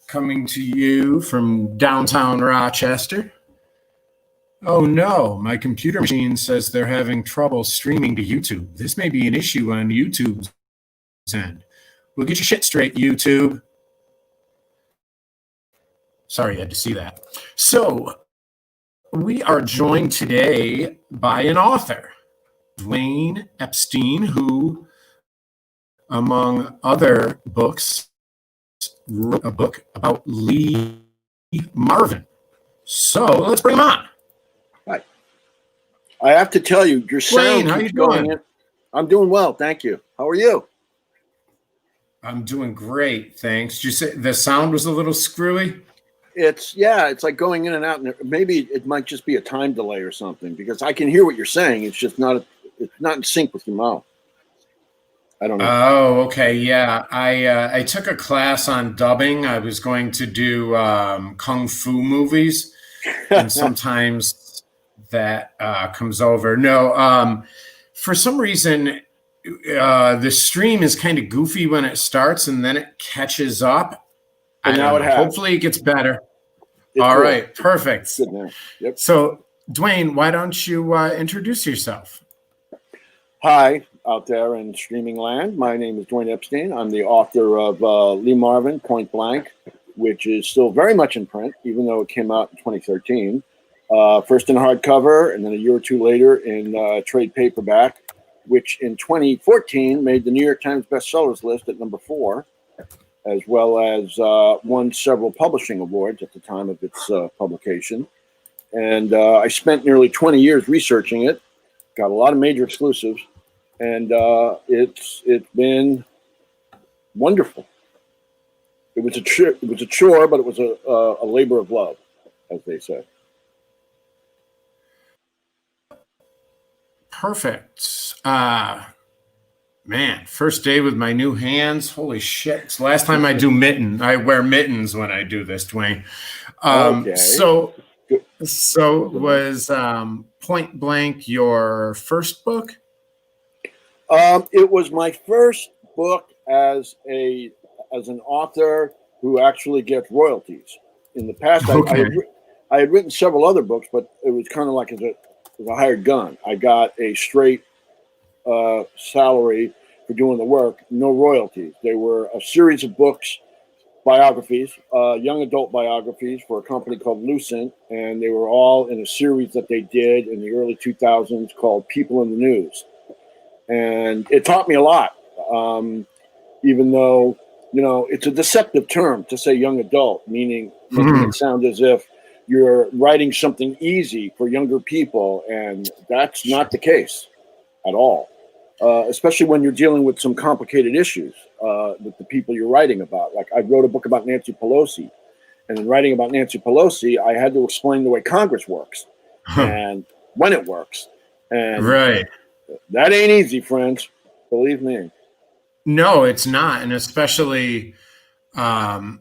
coming to you from downtown Rochester. Oh no, my computer machine says they're having trouble streaming to YouTube. This may be an issue on YouTube's end. We'll get your shit straight, YouTube. Sorry, you had to see that. So, we are joined today by an author, Dwayne Epstein, who, among other books, wrote a book about Lee Marvin. So, let's bring him on. Hi. I have to tell you, your sound Dwayne, how you doing? I'm doing well, thank you. How are you? I'm doing great, thanks. Did you say the sound was a little screwy? It's like going in and out, and maybe it might just be a time delay or something, because I can hear what you're saying. It's just not in sync with your mouth. I don't know. Oh, okay, yeah. I took a class on dubbing. I was going to do kung fu movies, and sometimes that comes over. No, for some reason, the stream is kind of goofy when it starts, and then it catches up. And now it has. Hopefully it gets better. It's All cool. right, perfect. Good now. Yep. So, Dwayne, why don't you introduce yourself? Hi, out there in streaming land. My name is Dwayne Epstein. I'm the author of Lee Marvin, Point Blank, which is still very much in print, even though it came out in 2013. First in hardcover, and then a year or two later in trade paperback, which in 2014 made the New York Times bestsellers list at number 4. As well as won several publishing awards at the time of its publication. And I spent nearly 20 years researching it, got a lot of major exclusives, and it's been wonderful. It was a chore, but it was a labor of love, as they say. Perfect. Man, first day with my new hands. Holy shit. It's the last time I do mitten. I wear mittens when I do this, Dwayne. Okay. So was Point Blank your first book? It was my first book as an author who actually gets royalties. In the past, Okay. I had written several other books, but it was kind of like as a hired gun. I got a straight salary for doing the work, no royalties. They were a series of books, biographies, young adult biographies for a company called Lucent, and they were all in a series that they did in the early 2000s called People in the News. And it taught me a lot, even though, it's a deceptive term to say young adult, meaning making it sound as if you're writing something easy for younger people, and that's not the case at all. Especially when you're dealing with some complicated issues with the people you're writing about. Like I wrote a book about Nancy Pelosi, and in writing about Nancy Pelosi, I had to explain the way Congress works and when it works. And right. That ain't easy, friends. Believe me. No, it's not. And especially, to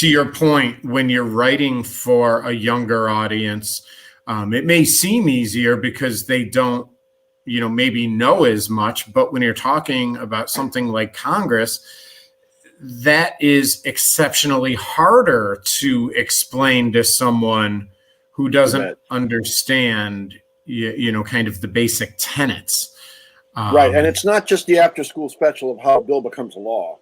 your point, when you're writing for a younger audience, it may seem easier because they don't, maybe know as much, but when you're talking about something like Congress, that is exceptionally harder to explain to someone who doesn't understand, kind of the basic tenets. Right. And it's not just the after school special of how a bill becomes a law.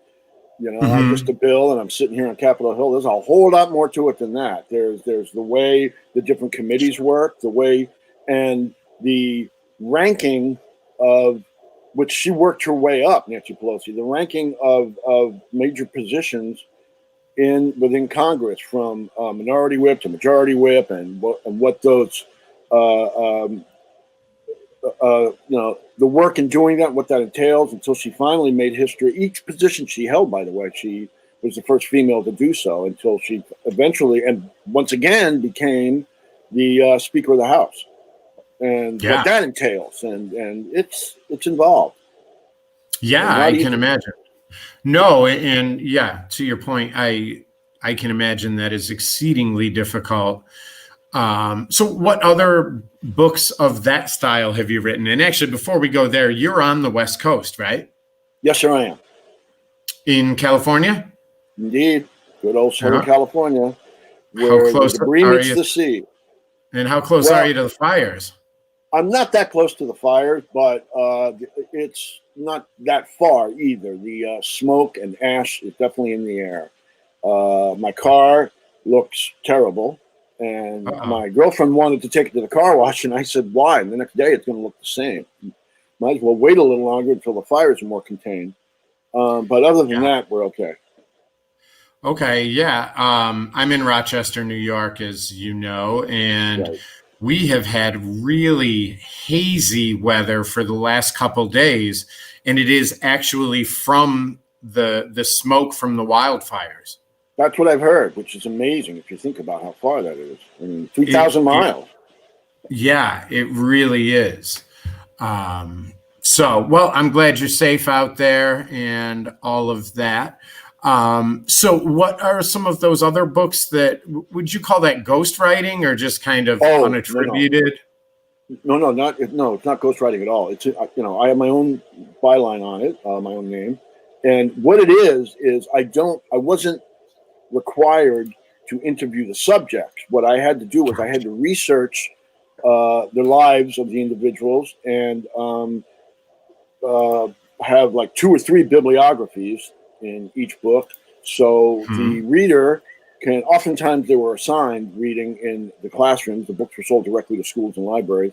I'm just a bill and I'm sitting here on Capitol Hill. There's a whole lot more to it than that. There's the way the different committees work, the way and the ranking of which she worked her way up, Nancy Pelosi, the ranking of major positions within Congress, from minority whip to majority whip, and what those the work in doing that, what that entails, until she finally made history. Each position she held, by the way, she was the first female to do so, until she eventually and once again became the Speaker of the House. And what that entails, and it's involved. Yeah, I can imagine. No, and to your point, I can imagine that is exceedingly difficult. So what other books of that style have you written? And actually, before we go there, you're on the West Coast, right? Yes, sir, I am. In California? Indeed. Good old Southern Yeah. California, How where the close debris are meets you? the sea. And how close are Well, you to the fires? I'm not that close to the fires, but it's not that far either. The smoke and ash is definitely in the air. My car looks terrible, and Uh-oh. my girlfriend wanted to take it to the car wash, and I said, "Why?" And the next day, it's going to look the same. Might as well wait a little longer until the fires are more contained. But other than Yeah. that, we're okay. Okay. Yeah. I'm in Rochester, New York, as you know, and Right. we have had really hazy weather for the last couple days, and it is actually from the smoke from the wildfires. That's what I've heard, which is amazing if you think about how far that is. I mean, It, 3,000 it miles. yeah, it really is. So, well, I'm glad you're safe out there and all of that. So, what are some of those other books that would you call that ghostwriting or just kind of Oh, no. unattributed? No, it's not ghostwriting at all. It's I have my own byline on it, my own name, and what it is I wasn't required to interview the subjects. What I had to do was I had to research the lives of the individuals and uh, have like 2 or 3 bibliographies in each book. So the Hmm. reader can, oftentimes they were assigned reading in the classrooms. The books were sold directly to schools and libraries.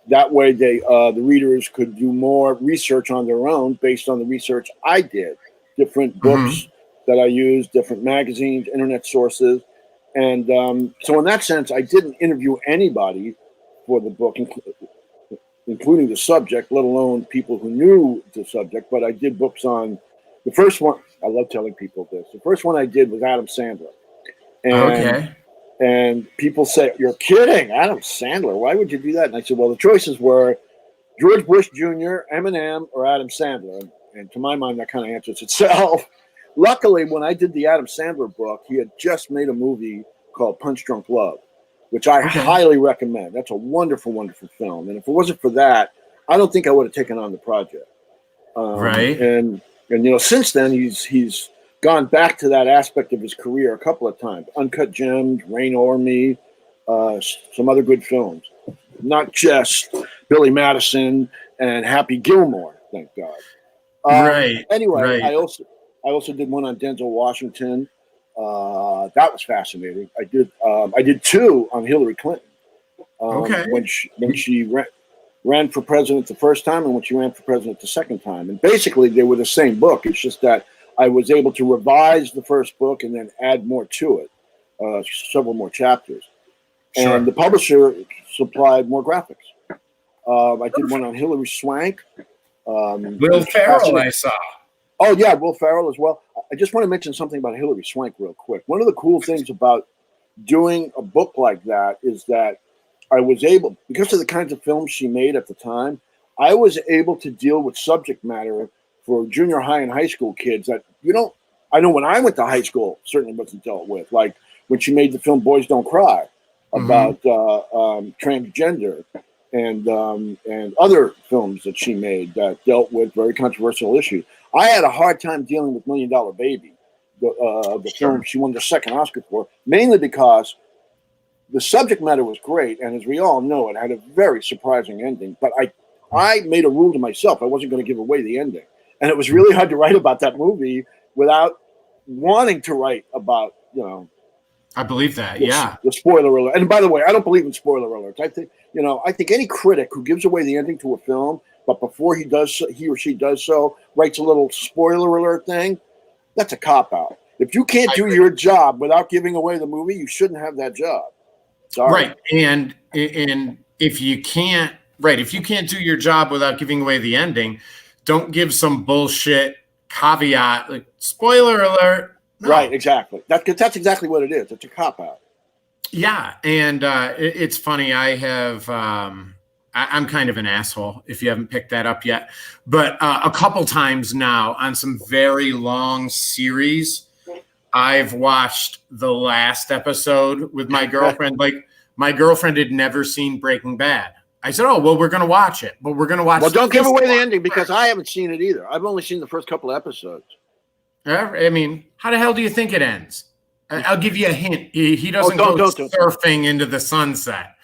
That way, the readers could do more research on their own based on the research I did. Different Hmm. books that I used, different magazines, internet sources, and so in that sense, I didn't interview anybody for the book, including the subject, let alone people who knew the subject. But I did books on the first one. I love telling people this. The first one I did was Adam Sandler, and Okay. and people say, "You're kidding, Adam Sandler? Why would you do that?" And I said, "Well, the choices were George Bush Jr., Eminem, or Adam Sandler." And to my mind, that kind of answers itself. Luckily, when I did the Adam Sandler book, he had just made a movie called Punch Drunk Love, which I Okay. highly recommend. That's a wonderful, wonderful film. And if it wasn't for that, I don't think I would have taken on the project. Um, Right. and since then he's gone back to that aspect of his career a couple of times. Uncut Gems, Rain Over Me, some other good films. Not just Billy Madison and Happy Gilmore, thank God. Right. Anyway, Right. I also did one on Denzel Washington. That was fascinating. I did 2 on Hillary Clinton Okay. when she ran for president the first time and when she ran for president the second time. And basically, they were the same book. It's just that I was able to revise the first book and then add more to it, several more chapters. And Sure. the publisher supplied more graphics. I did one on Hillary Swank. Will Which is Ferrell, fascinating. I saw. Oh yeah, Will Ferrell as well. I just want to mention something about Hillary Swank real quick. One of the cool things about doing a book like that is that I was able, because of the kinds of films she made at the time, I was able to deal with subject matter for junior high and high school kids that I know when I went to high school, certainly wasn't dealt with. Like when she made the film Boys Don't Cry Hmm. about transgender and other films that she made that dealt with very controversial issues. I had a hard time dealing with Million Dollar Baby, the film Sure. she won the second Oscar for, mainly because the subject matter was great, and as we all know, it had a very surprising ending. But I made a rule to myself I wasn't going to give away the ending, and it was really hard to write about that movie without wanting to write about I believe that. Yeah. the spoiler alert. And by the way, I don't believe in spoiler alerts. I think any critic who gives away the ending to a film, but before he or she does so, writes a little spoiler alert thing, that's a cop out. If you can't I do agree. your job without giving away the movie, you shouldn't have that job. Sorry. Right. And if you can't, right, if you can't do your job without giving away the ending, don't give some bullshit caveat like spoiler alert. Right, No. exactly. That's exactly what it is. It's a cop out. Yeah, and it's funny. I'm kind of an asshole if you haven't picked that up yet. But a couple times now on some very long series, I've watched the last episode with my girlfriend. Like my girlfriend had never seen Breaking Bad. I said, "Oh, well, we're going to watch it, but we're going to watch Well, don't give this away the one ending because first." I haven't seen it either. I've only seen the first couple of episodes. I mean, how the hell do you think it ends? I'll give you a hint. He doesn't go don't. surfing into the sunset.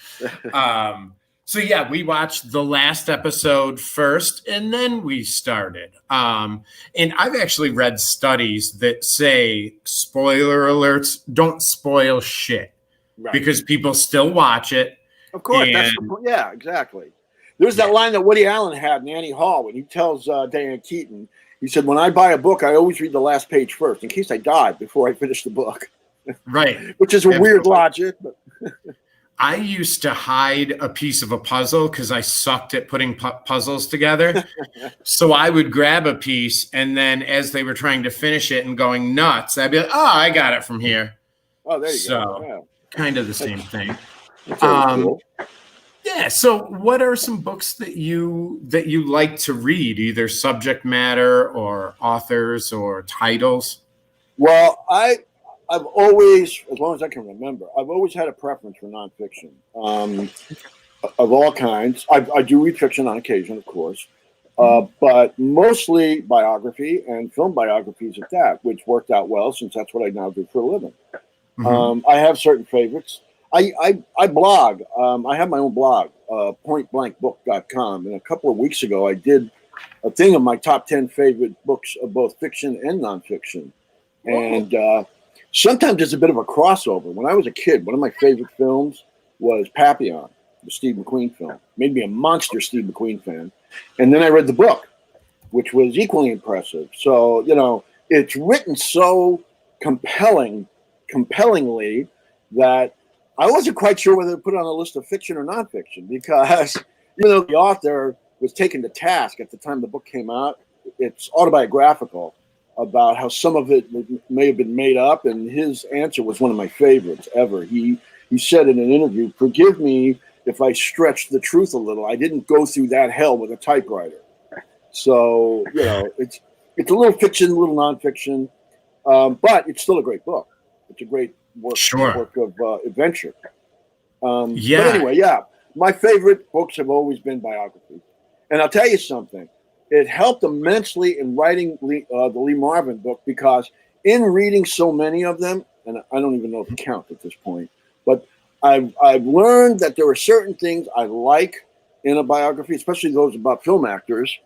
So yeah, we watched the last episode first, and then we started. And I've actually read studies that say, spoiler alerts, don't spoil shit, Right. because people still watch it. Of course, yeah, exactly. There's that line that Woody Allen had in Annie Hall when he tells Diane Keaton, he said, "When I buy a book, I always read the last page first, in case I die before I finish the book." Right. Which is a weird logic. But I used to hide a piece of a puzzle because I sucked at putting puzzles together. So I would grab a piece, and then as they were trying to finish it and going nuts, I'd be like, "Oh, I got it from here." Oh, there you go. So Yeah. kind of the same thing. Cool. Yeah. So what are some books that you like to read, either subject matter or authors or titles? Well, I've always, as long as I can remember, I've always had a preference for nonfiction of all kinds. I do read fiction on occasion, of course, but mostly biography and film biographies at that, which worked out well since that's what I now do for a living. Mm-hmm. I have certain favorites. I blog. I have my own blog, pointblankbook.com. And a couple of weeks ago, I did a thing of my top 10 favorite books of both fiction and nonfiction. And sometimes it's a bit of a crossover. When I was a kid, one of my favorite films was Papillon, the Steve McQueen film. Made me a monster Steve McQueen fan. And then I read the book, which was equally impressive. So, it's written so compellingly that I wasn't quite sure whether to put it on a list of fiction or nonfiction, because even though the author was taken to task at the time the book came out, it's autobiographical about how some of it may have been made up, and his answer was one of my favorites ever. He said in an interview, "Forgive me if I stretched the truth a little. I didn't go through that hell with a typewriter." So, it's a little fiction, a little nonfiction, but it's still a great book. It's a great work of adventure. But anyway, my favorite books have always been biography. And I'll tell you something. It helped immensely in writing the Lee Marvin book, because in reading so many of them, and I don't even know if it counts at this point, but I've learned that there are certain things I like in a biography, especially those about film actors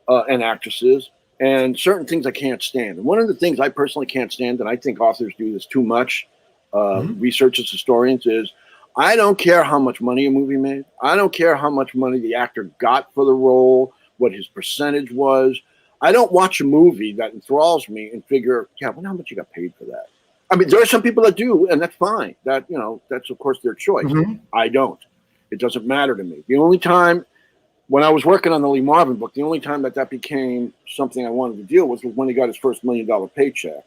and actresses, and certain things I can't stand. And one of the things I personally can't stand, and I think authors do this too much, researchers, historians, is I don't care how much money a movie made. I don't care how much money the actor got for the role, what his percentage was. I don't watch a movie that enthralls me and figure, how much you got paid for that? I mean, there are some people that do, and that's fine. That's of course their choice. Mm-hmm. I don't. It doesn't matter to me. The only time when I was working on the Lee Marvin book, the only time that became something I wanted to deal with was when he got his first $1 million paycheck,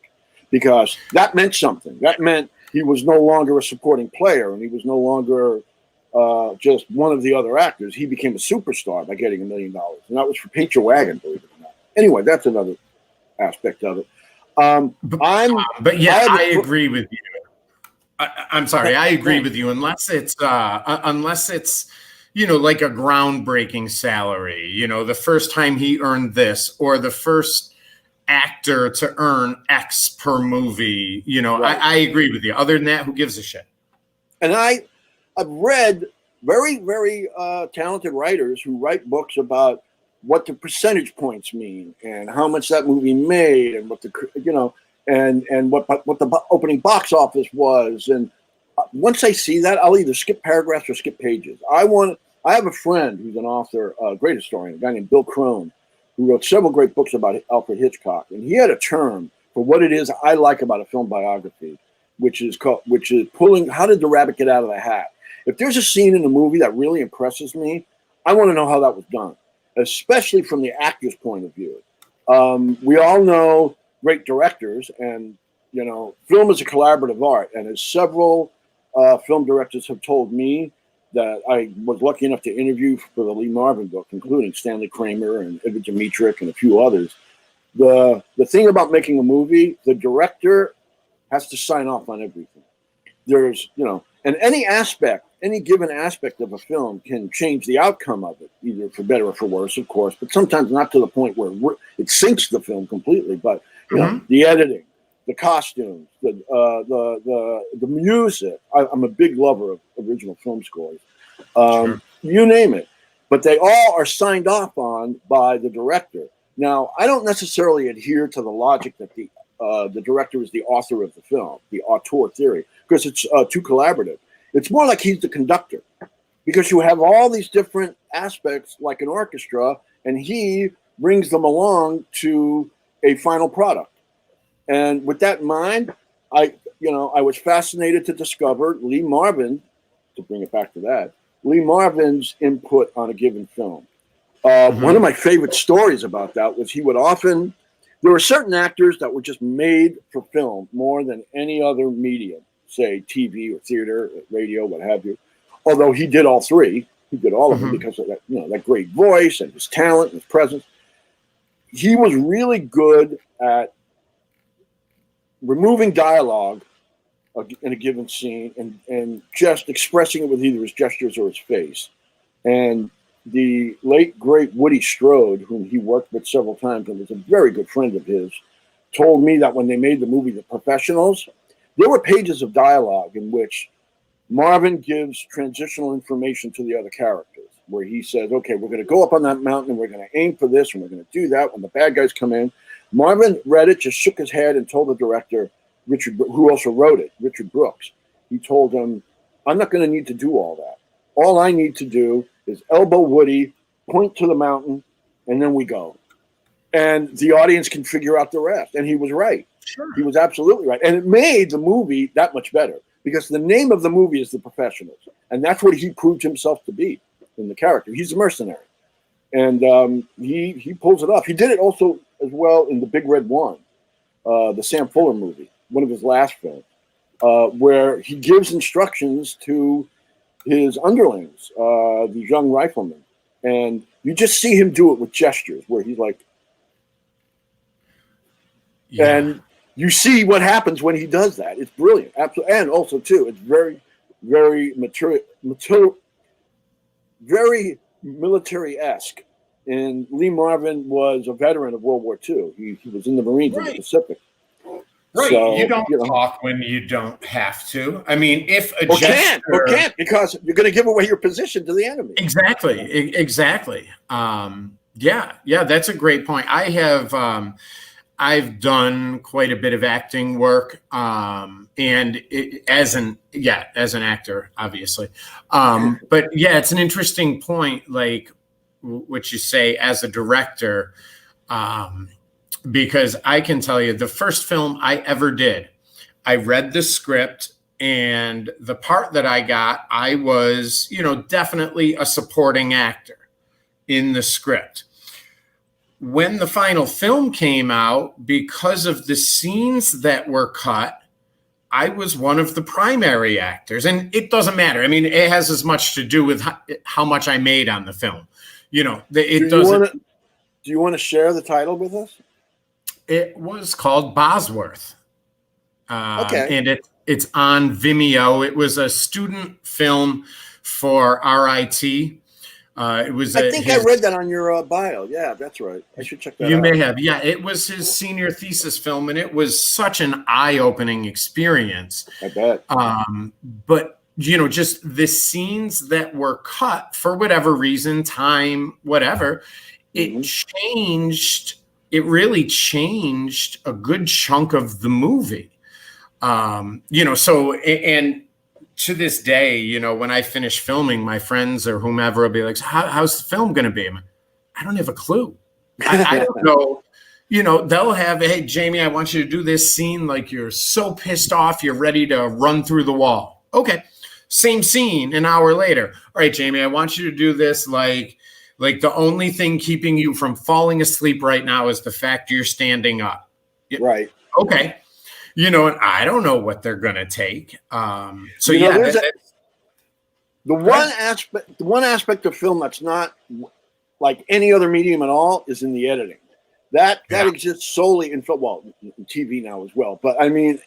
because that meant something. That meant he was no longer a supporting player, and he was no longer just one of the other actors. He became a superstar by getting $1 million, and that was for Paint Your Wagon, believe it or not. Anyway, that's another aspect of it. I agree with you. I'm sorry, I agree with you. Unless it's like a groundbreaking salary, the first time he earned this, or the first actor to earn X per movie, right. I agree with you. Other than that, who gives a shit? And I've read very, very talented writers who write books about what the percentage points mean, and how much that movie made, and what and what the opening box office was. And once I see that, I'll either skip paragraphs or skip pages. I have a friend who's an author, a great historian, a guy named Bill Crone, who wrote several great books about Alfred Hitchcock. And he had a term for what it is I like about a film biography, which is pulling, how did the rabbit get out of the hat? If there's a scene in a movie that really impresses me, I want to know how that was done, especially from the actor's point of view. We all know great directors, and film is a collaborative art. And as several film directors have told me that I was lucky enough to interview for the Lee Marvin book, including Stanley Kramer and Edward Dmytryk and a few others, the thing about making a movie, the director has to sign off on everything. There's, and any given aspect of a film can change the outcome of it, either for better or for worse, of course, but sometimes not to the point where it sinks the film completely. But You know, the editing, the costumes, the music. I'm a big lover of original film scores. Sure. You name it, but they all are signed off on by the director. Now, I don't necessarily adhere to the logic that the director is the author of the film, the auteur theory, because it's too collaborative. It's more like he's the conductor, because you have all these different aspects like an orchestra, and he brings them along to a final product. And with that in mind, I was fascinated to discover Lee Marvin, to bring it back to that, Lee Marvin's input on a given film. One of my favorite stories about that was there were certain actors that were just made for film more than any other medium, say TV or theater, or radio, what have you. Although he did all three, he did all of them because of that, that great voice and his talent and his presence. He was really good at removing dialogue in a given scene and just expressing it with either his gestures or his face. And the late, great Woody Strode, whom he worked with several times and was a very good friend of his, told me that when they made the movie The Professionals, there were pages of dialogue in which Marvin gives transitional information to the other characters, where he says, okay, we're going to go up on that mountain and we're going to aim for this and we're going to do that when the bad guys come in. Marvin read it, just shook his head and told the director, Richard, who also wrote it, Richard Brooks, he told him, I'm not going to need to do all that. All I need to do is elbow Woody, point to the mountain, and then we go. And the audience can figure out the rest. And he was right. Sure. He was absolutely right. And it made the movie that much better because the name of the movie is The Professionals. And that's what he proved himself to be in the character. He's a mercenary. And he pulls it off. He did it also as well in The Big Red One, the Sam Fuller movie, one of his last films, where he gives instructions to his underlings, these young riflemen. And you just see him do it with gestures where he's like, and you see what happens when he does that. It's brilliant. Absolutely. And also, too, it's very, very very military-esque. And Lee Marvin was a veteran of World War II. He was in the Marines in the Pacific. Right. So, you don't talk when you don't have to. I mean, if a gesture... can't, because you're going to give away your position to the enemy. Exactly. Exactly. Yeah, that's a great point. I've done quite a bit of acting work, and as an actor, obviously. But yeah, it's an interesting point, like what you say as a director, because I can tell you the first film I ever did, I read the script, and the part that I got, I was, definitely a supporting actor in the script. When the final film came out, because of the scenes that were cut, I was one of the primary actors. And it doesn't matter. I mean, it has as much to do with how much I made on the film. It doesn't. Do you want to share the title with us? It was called Bosworth. Okay. And it's on Vimeo. It was a student film for RIT. It was. I think I read that on your bio. Yeah, that's right. I should check that out. You may have. Yeah, it was his senior thesis film, and it was such an eye-opening experience. I bet. But just the scenes that were cut for whatever reason, time, whatever, it changed. It really changed a good chunk of the movie. So and. To this day, when I finish filming, my friends or whomever will be like, how's the film going to be? I don't have a clue. I don't know. They'll have, hey, Jamie, I want you to do this scene like you're so pissed off, you're ready to run through the wall. Okay. Same scene an hour later. All right, Jamie, I want you to do this like the only thing keeping you from falling asleep right now is the fact you're standing up. Right. Okay. And I don't know what they're going to take. The one aspect of film that's not like any other medium at all is in the editing. That exists solely in film, well, in TV now as well. But I mean,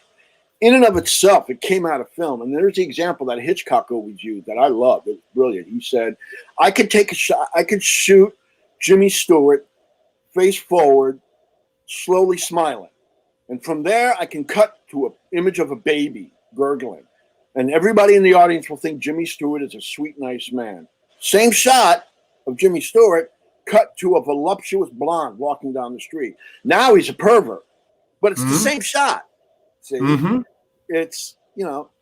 in and of itself, it came out of film. And there's the example that Hitchcock always used that I love. It's brilliant. He said, I could take a shot, I could shoot Jimmy Stewart face forward, slowly smiling. And from there, I can cut to an image of a baby gurgling. And everybody in the audience will think Jimmy Stewart is a sweet, nice man. Same shot of Jimmy Stewart, cut to a voluptuous blonde walking down the street. Now he's a pervert, but it's the same shot. See, it's,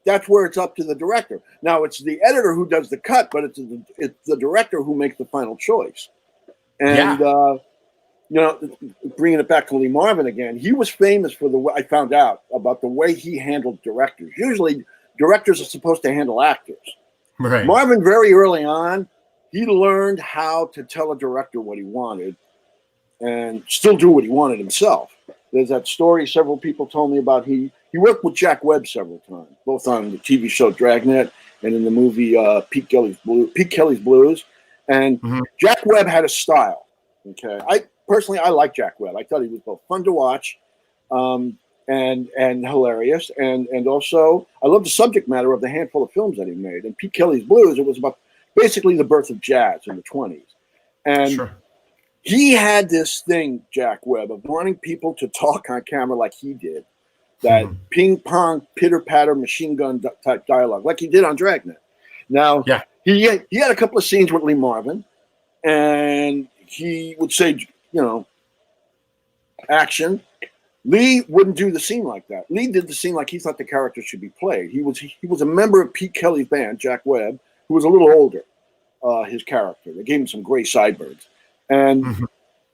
that's where it's up to the director. Now it's the editor who does the cut, but it's the director who makes the final choice. And, bringing it back to Lee Marvin again, he was famous for the way I found out about the way he handled directors. Usually directors are supposed to handle actors. Right. Marvin, very early on, he learned how to tell a director what he wanted and still do what he wanted himself. There's that story several people told me about. He worked with Jack Webb several times, both on the TV show Dragnet and in the movie Pete Kelly's Blues. And Jack Webb had a style. Okay, I like Jack Webb. I thought he was both fun to watch and hilarious, and also I love the subject matter of the handful of films that he made. And Pete Kelly's Blues, it was about basically the birth of jazz in the 1920s. And he had this thing, Jack Webb, of wanting people to talk on camera like he did, that ping pong, pitter patter, machine gun type dialogue, like he did on Dragnet. Now, he had a couple of scenes with Lee Marvin, and he would say, action. Lee wouldn't do the scene like that. Lee did the scene like he thought the character should be played. He was a member of Pete Kelly's band, Jack Webb, who was a little older, his character. They gave him some gray sideburns. And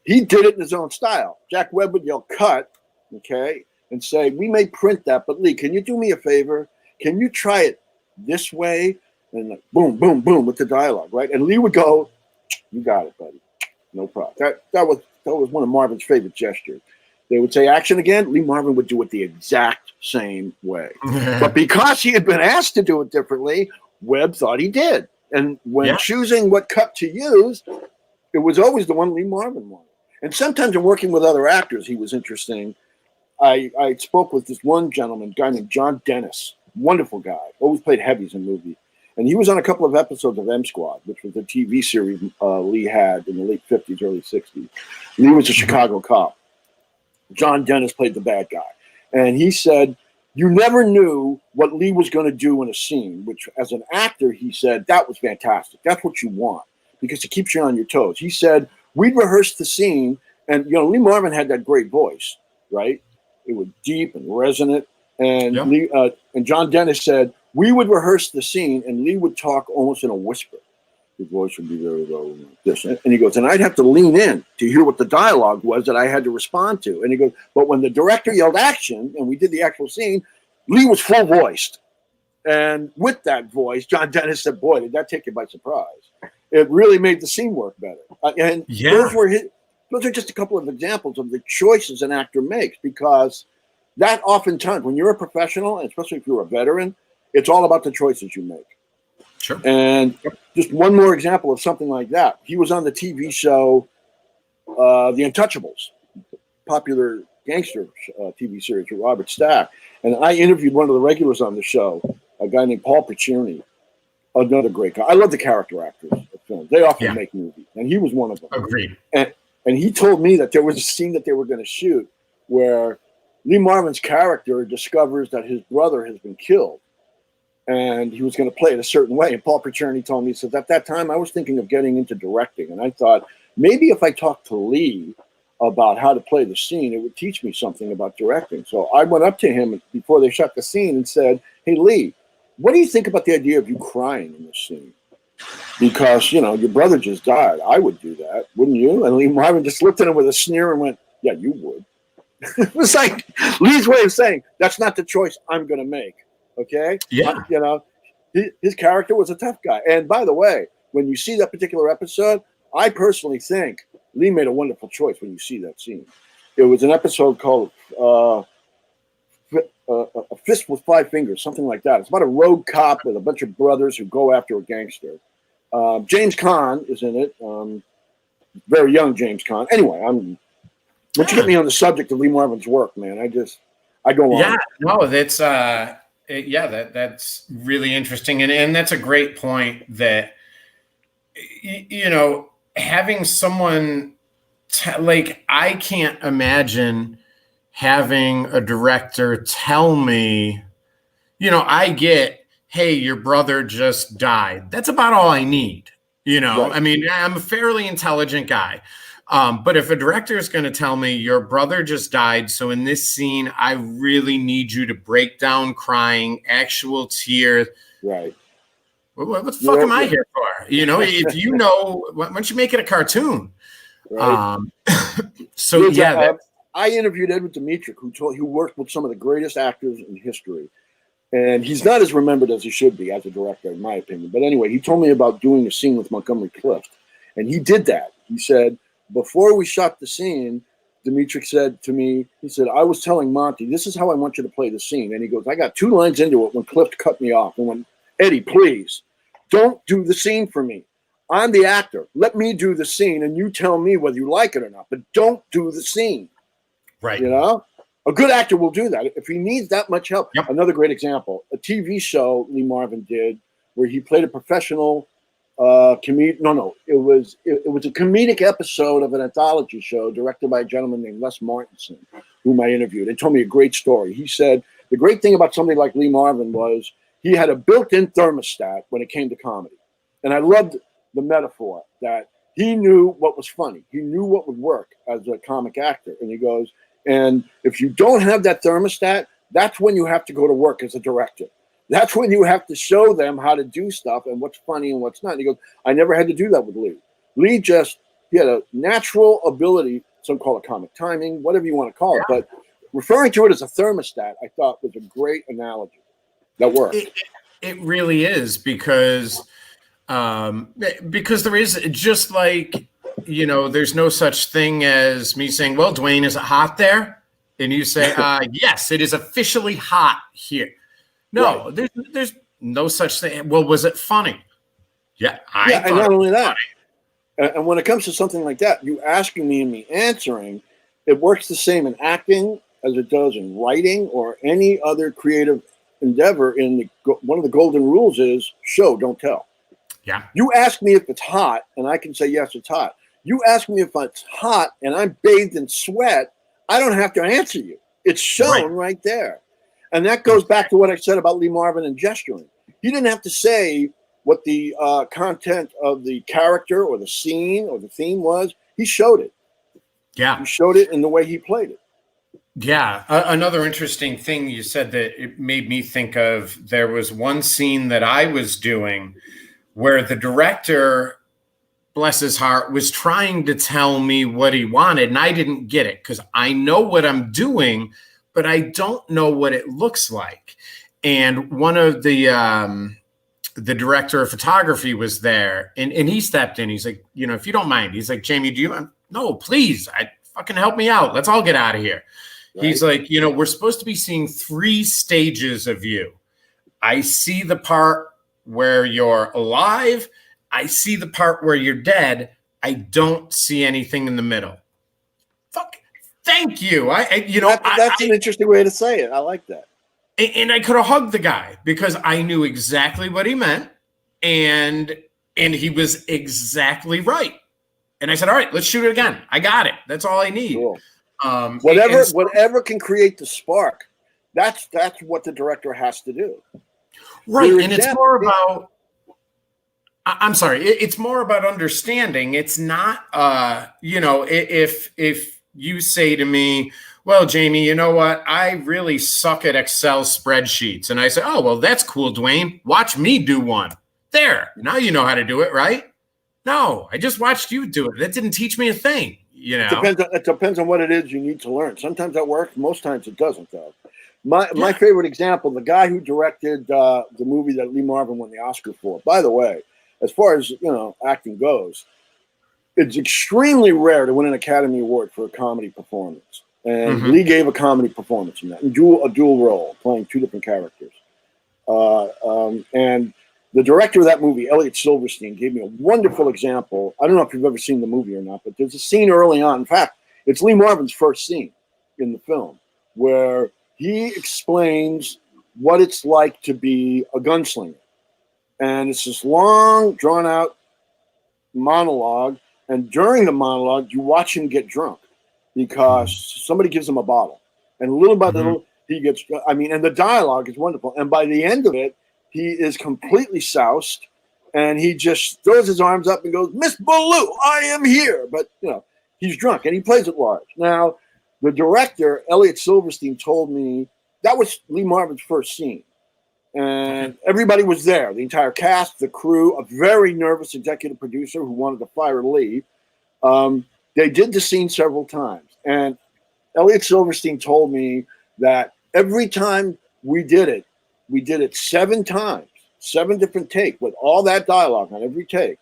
he did it in his own style. Jack Webb would yell, cut, okay, and say, we may print that, but Lee, can you do me a favor? Can you try it this way? And like, boom, boom, boom with the dialogue, right? And Lee would go, you got it, buddy. No problem. That was one of Marvin's favorite gestures. They would say action again. Lee Marvin would do it the exact same way. But because he had been asked to do it differently, Webb thought he did. And when choosing what cut to use, it was always the one Lee Marvin wanted. And sometimes in working with other actors, he was interesting. I spoke with this one gentleman, a guy named John Dennis, wonderful guy, always played heavies in movies. And he was on a couple of episodes of M Squad, which was a TV series Lee had in the late 50s, early 60s. Lee was a Chicago cop. John Dennis played the bad guy. And he said, you never knew what Lee was going to do in a scene, which as an actor, he said, that was fantastic. That's what you want because it keeps you on your toes. He said, we'd rehearse the scene. And, Lee Marvin had that great voice, right? It was deep and resonant. And and John Dennis said, we would rehearse the scene and Lee would talk almost in a whisper. His voice would be very low like this. And he goes, and I'd have to lean in to hear what the dialogue was that I had to respond to. And he goes, but when the director yelled action and we did the actual scene, Lee was full voiced. And with that voice, John Dennis said, boy, did that take you by surprise. It really made the scene work better. Those are just a couple of examples of the choices an actor makes, because that oftentimes when you're a professional, and especially if you're a veteran, it's all about the choices you make. Sure. And just one more example of something like that. He was on the TV show, The Untouchables, popular gangster TV series with Robert Stack. And I interviewed one of the regulars on the show, a guy named Paul Paccioni, another great guy. I love the character actors of films. They often make movies, and he was one of them. Agreed. And he told me that there was a scene that they were going to shoot where Lee Marvin's character discovers that his brother has been killed. And he was going to play it a certain way. And Paul Paccioni told me, he said, at that time, I was thinking of getting into directing. And I thought, maybe if I talked to Lee about how to play the scene, it would teach me something about directing. So I went up to him before they shot the scene and said, hey, Lee, what do you think about the idea of you crying in this scene? Because, your brother just died. I would do that, wouldn't you? And Lee Marvin just looked at him with a sneer and went, yeah, you would. It was like Lee's way of saying, that's not the choice I'm going to make. Okay. Yeah. His character was a tough guy. And by the way, when you see that particular episode, I personally think Lee made a wonderful choice when you see that scene. It was an episode called A Fist with Five Fingers, something like that. It's about a rogue cop with a bunch of brothers who go after a gangster. James Caan is in it. Very young James Caan. Anyway, once you get me on the subject of Lee Marvin's work, man, I go on. Yeah, no, that's that's really interesting, and that's a great point. That having someone like I can't imagine having a director tell me, I get, hey, your brother just died. That's about all I need. Right. I mean, I'm a fairly intelligent guy. But if a director is going to tell me your brother just died, so in this scene, I really need you to break down crying, actual tears. Right. What the fuck am I here for? If why don't you make it a cartoon? Right. So yeah, I interviewed Edward Dmytryk, who worked with some of the greatest actors in history, and he's not as remembered as he should be as a director, in my opinion. But anyway, he told me about doing a scene with Montgomery Clift, and he did that. He said before we shot the scene, Dmytryk said to me, he said, I was telling Monty, this is how I want you to play the scene. And he goes, I got 2 lines into it when Clift cut me off and went, Eddie, please don't do the scene for me. I'm the actor. Let me do the scene, and you tell me whether you like it or not. But don't do the scene. Right. A good actor will do that if he needs that much help. Yep. Another great example: a TV show Lee Marvin did where he played a professional comedian. No, it was a comedic episode of an anthology show directed by a gentleman named Les Martinson, whom I interviewed. He told me a great story. He said the great thing about somebody like Lee Marvin was he had a built-in thermostat when it came to comedy, and I loved the metaphor that he knew what was funny. He knew what would work as a comic actor. And he goes, and if you don't have that thermostat, that's when you have to go to work as a director. That's when you have to show them how to do stuff and what's funny and what's not. And he goes, I never had to do that with Lee. Lee he had a natural ability, some call it comic timing, whatever you want to call it. But referring to it as a thermostat, I thought was a great analogy that worked. It really is because there is, just like, there's no such thing as me saying, well, Dwayne, is it hot there? And you say, yes, it is officially hot here. No, right. There's no such thing. Well, was it funny? Yeah. And not only that. And when it comes to something like that, you asking me and me answering, it works the same in acting as it does in writing or any other creative endeavor. One of the golden rules is show, don't tell. Yeah. You ask me if it's hot, and I can say, yes, it's hot. You ask me if it's hot, and I'm bathed in sweat, I don't have to answer you. It's shown right there. And that goes back to what I said about Lee Marvin and gesturing. He didn't have to say what the content of the character or the scene or the theme was. He showed it. Yeah. He showed it in the way he played it. Yeah. Another interesting thing you said that it made me think of, there was one scene that I was doing where the director, bless his heart, was trying to tell me what he wanted, and I didn't get it because I know what I'm doing, but I don't know what it looks like. And one of the director of photography was there, and he stepped in. He's like, if you don't mind, he's like, Jamie, do you? No, please, fucking help me out. Let's all get out of here. Right. He's like, we're supposed to be seeing 3 stages of you. I see the part where you're alive. I see the part where you're dead. I don't see anything in the middle. Fuck. Thank you. That's an interesting way to say it. I like that. And I could have hugged the guy because I knew exactly what he meant, and he was exactly right. And I said, all right, let's shoot it again. I got it. That's all I need. Cool. Whatever can create the spark. That's what the director has to do. Right. And it's more about, I'm sorry, it's more about understanding. It's not, if you say to me, well, Jamie, you know what? I really suck at Excel spreadsheets. And I say, oh, well, that's cool, Dwayne. Watch me do one. There. Now you know how to do it, right? No, I just watched you do it. That didn't teach me a thing. It depends on what it is you need to learn. Sometimes that works. Most times it doesn't, though. My favorite example, the guy who directed the movie that Lee Marvin won the Oscar for. By the way, as far as acting goes, it's extremely rare to win an Academy Award for a comedy performance. And Lee gave a comedy performance in that, and a dual role, playing 2 different characters. And the director of that movie, Elliot Silverstein, gave me a wonderful example. I don't know if you've ever seen the movie or not, but there's a scene early on. In fact, it's Lee Marvin's first scene in the film where he explains what it's like to be a gunslinger. And it's this long, drawn-out monologue. And during the monologue, you watch him get drunk because somebody gives him a bottle. And little by little, he gets, I mean, and the dialogue is wonderful. And by the end of it, he is completely soused, and he just throws his arms up and goes, "Miss Ballou, I am here." But, you know, he's drunk, and he plays it large. Now, the director, Elliot Silverstein, told me that was Lee Marvin's first scene. And everybody was there, the entire cast, the crew, a very nervous executive producer who wanted to fire Lee. They did the scene several times. And Elliot Silverstein told me that every time we did it 7 times, 7 different takes with all that dialogue on every take.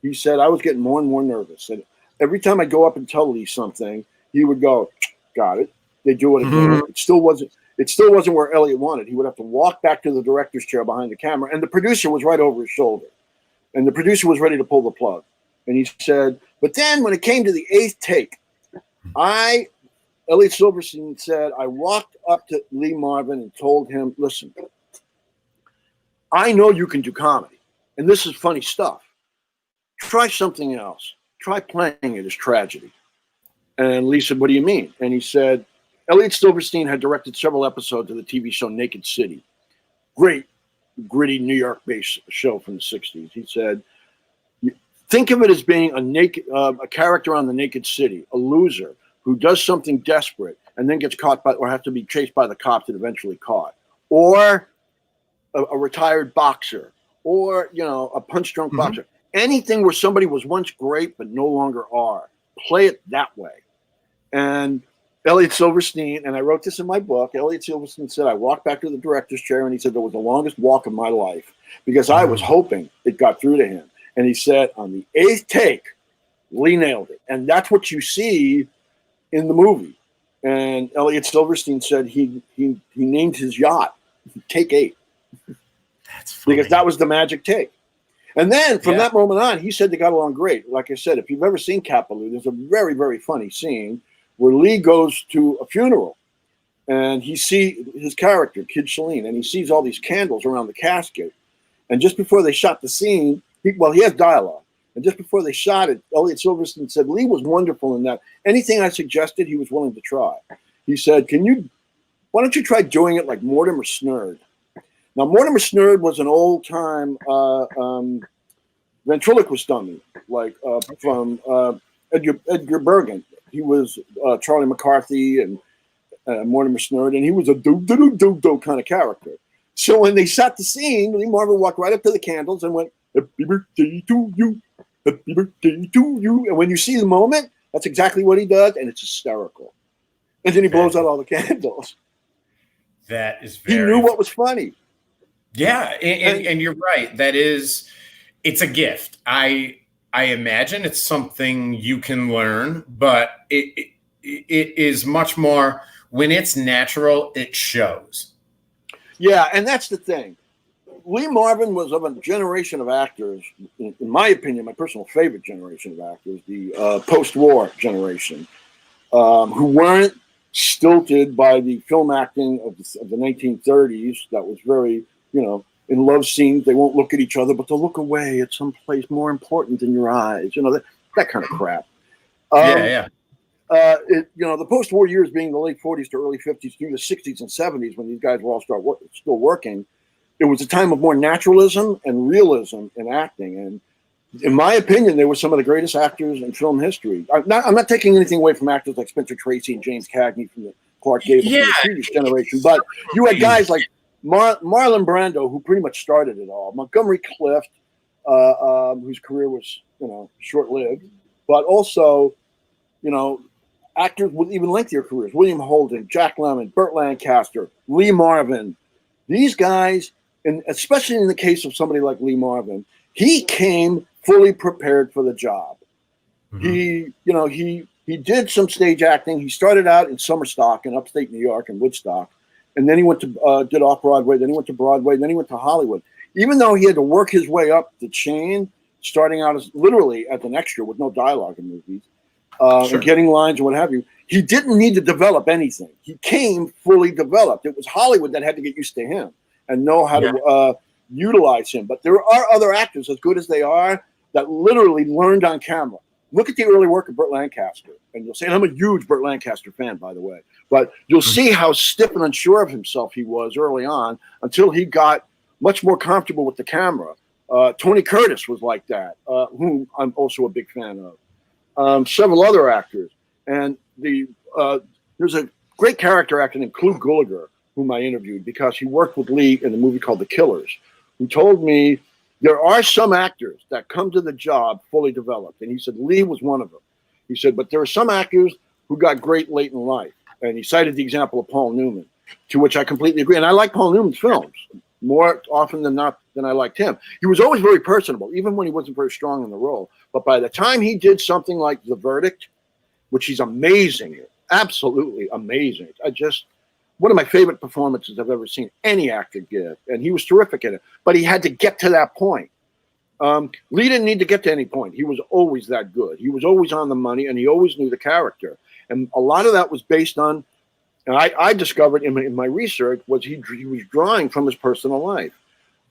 He said, I was getting more and more nervous. And every time I go up and tell Lee something, he would go, "Got it." They do it again. It still wasn't where Elliot wanted. He would have to walk back to the director's chair behind the camera, and the producer was right over his shoulder. And the producer was ready to pull the plug. And he said, but then when it came to the 8th take, Elliot Silverstein said, I walked up to Lee Marvin and told him, listen, I know you can do comedy, and this is funny stuff. Try something else. Try playing it as tragedy. And Lee said, what do you mean? And he said, Elliot Silverstein had directed several episodes of the TV show Naked City. Great, gritty New York-based show from the 60s. He said, think of it as being a character on the Naked City, a loser who does something desperate and then gets caught by, or has to be chased by the cops and eventually caught. Or a retired boxer, or, you know, a punch-drunk boxer. Anything where somebody was once great but no longer are. Play it that way. And Elliot Silverstein, and I wrote this in my book, Elliot Silverstein said, I walked back to the director's chair, and he said, that was the longest walk of my life because I was hoping it got through to him. And he said, on the 8th take, Lee nailed it. And that's what you see in the movie. And Elliot Silverstein said he named his yacht Take 8. That's funny. Because that was the magic take. And then from that moment on, he said they got along great. Like I said, if you've ever seen Cat Ballou, there's a very, very funny scene where Lee goes to a funeral and he sees his character, Kid Shalene, and he sees all these candles around the casket. And just before they shot the scene, he has dialogue. And just before they shot it, Elliot Silverstein said, Lee was wonderful in that. Anything I suggested, he was willing to try. He said, why don't you try doing it like Mortimer Snerd? Now, Mortimer Snerd was an old-time ventriloquist dummy, like from Edgar Bergen. He was Charlie McCarthy and Mortimer Snerd, and he was a do kind of character. So when they shot the scene, Lee Marvin walked right up to the candles and went, "Happy birthday to you, happy birthday to you." And when you see the moment, that's exactly what he does, and it's hysterical. And then he blows out all the candles. That is he knew what was funny. Yeah, and you're right. It's a gift. I imagine it's something you can learn, but it is much more when it's natural, it shows. Yeah, and that's the thing. Lee Marvin was of a generation of actors, in my opinion, my personal favorite generation of actors, the post-war generation, who weren't stilted by the film acting of the 1930s that was very, you know, in love scenes, they won't look at each other, but they'll look away at some place more important than your eyes. You know, that kind of crap. The post-war years being the late 40s to early 50s through the 60s and 70s when these guys were all still working, it was a time of more naturalism and realism in acting. And in my opinion, they were some of the greatest actors in film history. I'm not taking anything away from actors like Spencer Tracy and James Cagney from the Clark Gable from the previous generation, but you had guys like Marlon Brando, who pretty much started it all. Montgomery Clift, whose career was, you know, short-lived, but also, you know, actors with even lengthier careers. William Holden, Jack Lemmon, Burt Lancaster, Lee Marvin. These guys, and especially in the case of somebody like Lee Marvin, he came fully prepared for the job. He did some stage acting. He started out in summer stock in upstate New York and Woodstock. And then he went to did off-Broadway, then he went to Broadway, then he went to Hollywood. Even though he had to work his way up the chain, starting out as literally as an extra with no dialogue in movies, and getting lines and what have you, he didn't need to develop anything. He came fully developed. It was Hollywood that had to get used to him and know how to utilize him. But there are other actors, as good as they are, that literally learned on camera. look at the early work of Burt Lancaster, and you'll say, and I'm a huge Burt Lancaster fan, by the way, but you'll see how stiff and unsure of himself he was early on until he got much more comfortable with the camera. Tony Curtis was like that, whom I'm also a big fan of. Several other actors. And there's a great character actor named Clu Gulager, whom I interviewed because he worked with Lee in a movie called The Killers, who told me there are some actors that come to the job fully developed. And he said Lee was one of them. He said, but there are some actors who got great late in life. And he cited the example of Paul Newman, to which I completely agree. And I like Paul Newman's films more often than not than I liked him. He was always very personable, even when he wasn't very strong in the role. But by the time he did something like The Verdict, which he's amazing in, absolutely amazing. One of my favorite performances I've ever seen any actor give. And he was terrific in it. But he had to get to that point. Lee didn't need to get to any point. He was always that good. He was always on the money, and he always knew the character. And a lot of that was based on, and I discovered in my research, was he was drawing from his personal life.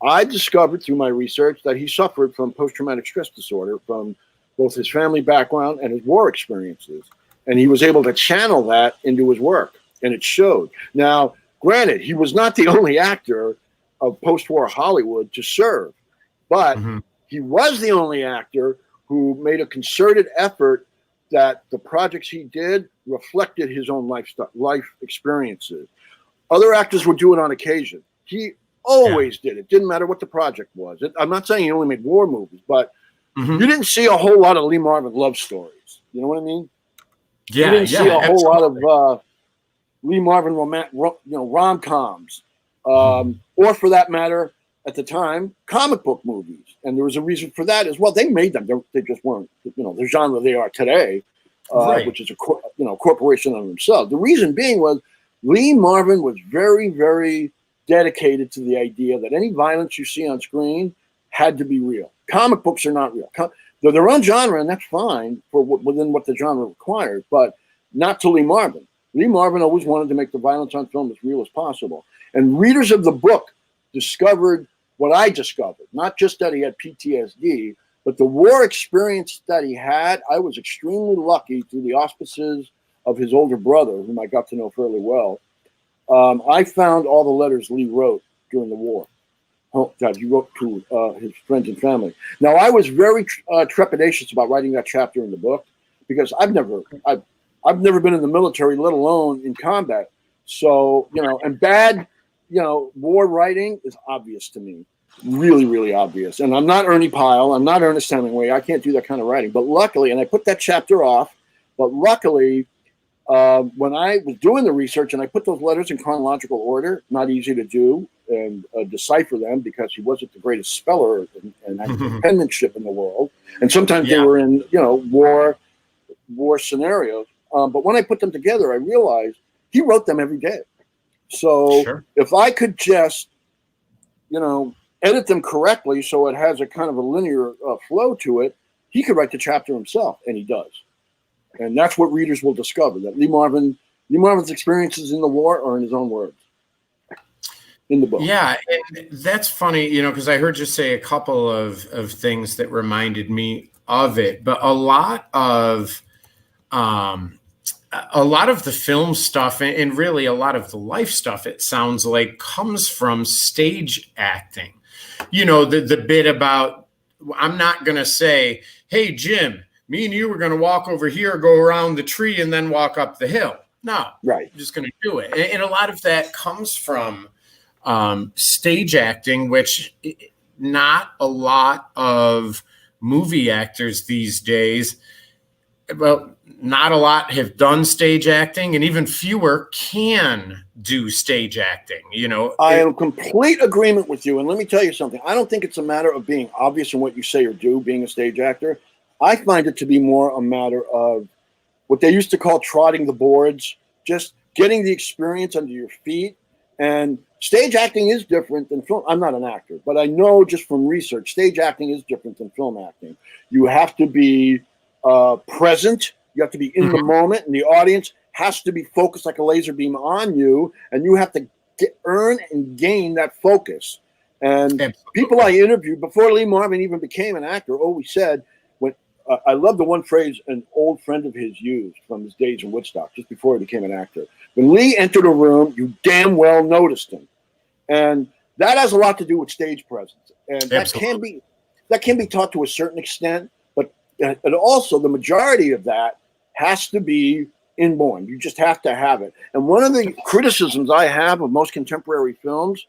I discovered through my research that he suffered from post-traumatic stress disorder from both his family background and his war experiences. And he was able to channel that into his work, and it showed. Now, granted, he was not the only actor of post-war Hollywood to serve, but he was the only actor who made a concerted effort that the projects he did reflected his own life experiences. Other actors would do it on occasion. He always did it. Didn't matter what the project was. I'm not saying he only made war movies, but you didn't see a whole lot of Lee Marvin love stories. You know what I mean? Yeah, you didn't see a whole lot of Lee Marvin rom-coms, or for that matter, at the time, comic book movies. And there was a reason for that as well. They made them. They just weren't, the genre they are today, which is a corporation on themselves. The reason being was Lee Marvin was very, very dedicated to the idea that any violence you see on screen had to be real. Comic books are not real. They're their own genre, and that's fine within what the genre requires, but not to Lee Marvin. Lee Marvin always wanted to make the violence on film as real as possible. And readers of the book discovered what I discovered, not just that he had PTSD, but the war experience that he had. I was extremely lucky through the auspices of his older brother, whom I got to know fairly well. I found all the letters Lee wrote during the war that he wrote to his friends and family. Now, I was very trepidatious about writing that chapter in the book because I've never been in the military, let alone in combat. So, and bad war writing is obvious to me, really, really obvious. And I'm not Ernie Pyle. I'm not Ernest Hemingway. I can't do that kind of writing. But luckily, and I put that chapter off, but luckily, when I was doing the research and I put those letters in chronological order, not easy to do and decipher them because he wasn't the greatest speller and had penmanship in the world. And sometimes they were in, war scenarios. But when I put them together, I realized he wrote them every day. So if I could just, edit them correctly so it has a kind of a linear flow to it, he could write the chapter himself, and he does. And that's what readers will discover, that Lee Marvin's experiences in the war are in his own words in the book. Yeah, and that's funny, because I heard you say a couple of things that reminded me of it, but a lot of the film stuff and really a lot of the life stuff, it sounds like, comes from stage acting. The bit about, I'm not going to say, hey, Jim, me and you were going to walk over here, go around the tree, and then walk up the hill. No, right. I'm just going to do it. And a lot of that comes from stage acting, which not a lot of movie actors these days, well, not a lot have done stage acting, and even fewer can do stage acting. I am in complete agreement with you. And let me tell you something. I don't think it's a matter of being obvious in what you say or do, being a stage actor. I find it to be more a matter of what they used to call trotting the boards, just getting the experience under your feet. And stage acting is different than film. I'm not an actor, but I know just from research, stage acting is different than film acting. You have to be present. You have to be in the moment, and the audience has to be focused like a laser beam on you, and you have to earn and gain that focus. And people I interviewed before Lee Marvin even became an actor always said, when I love the one phrase an old friend of his used from his days in Woodstock, just before he became an actor. When Lee entered a room, you damn well noticed him. And that has a lot to do with stage presence. And that can be taught to a certain extent, but and also the majority of that has to be inborn. You just have to have it. And one of the criticisms I have of most contemporary films,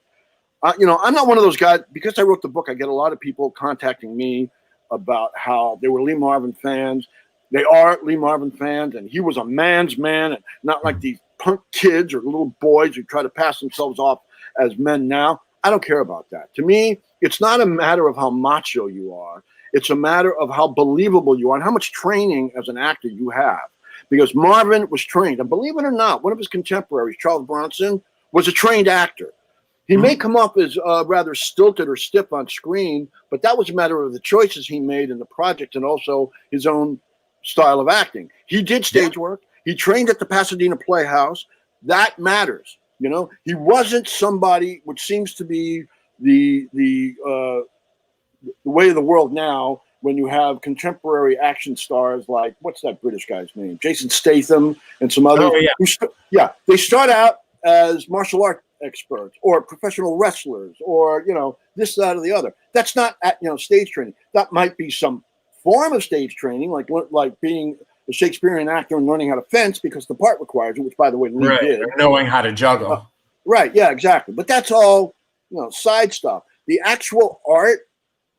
I'm not one of those guys, because I wrote the book, I get a lot of people contacting me about how they were Lee Marvin fans. They are Lee Marvin fans, and he was a man's man, and not like these punk kids or little boys who try to pass themselves off as men now. I don't care about that. To me, it's not a matter of how macho you are. It's a matter of how believable you are and how much training as an actor you have. Because Marvin was trained, and believe it or not, one of his contemporaries, Charles Bronson, was a trained actor. He may come off as rather stilted or stiff on screen, but that was a matter of the choices he made in the project and also his own style of acting. He did stage work. He trained at the Pasadena Playhouse. That matters. He wasn't somebody, which seems to be the way of the world now, when you have contemporary action stars like, what's that British guy's name? Jason Statham and some others. Oh, yeah. They start out as martial art experts or professional wrestlers or, this, that, or the other. That's not, stage training. That might be some form of stage training, like being a Shakespearean actor and learning how to fence because the part requires it, which, by the way, Lee did. Knowing how to juggle. Right. Yeah, exactly. But that's all, side stuff. The actual art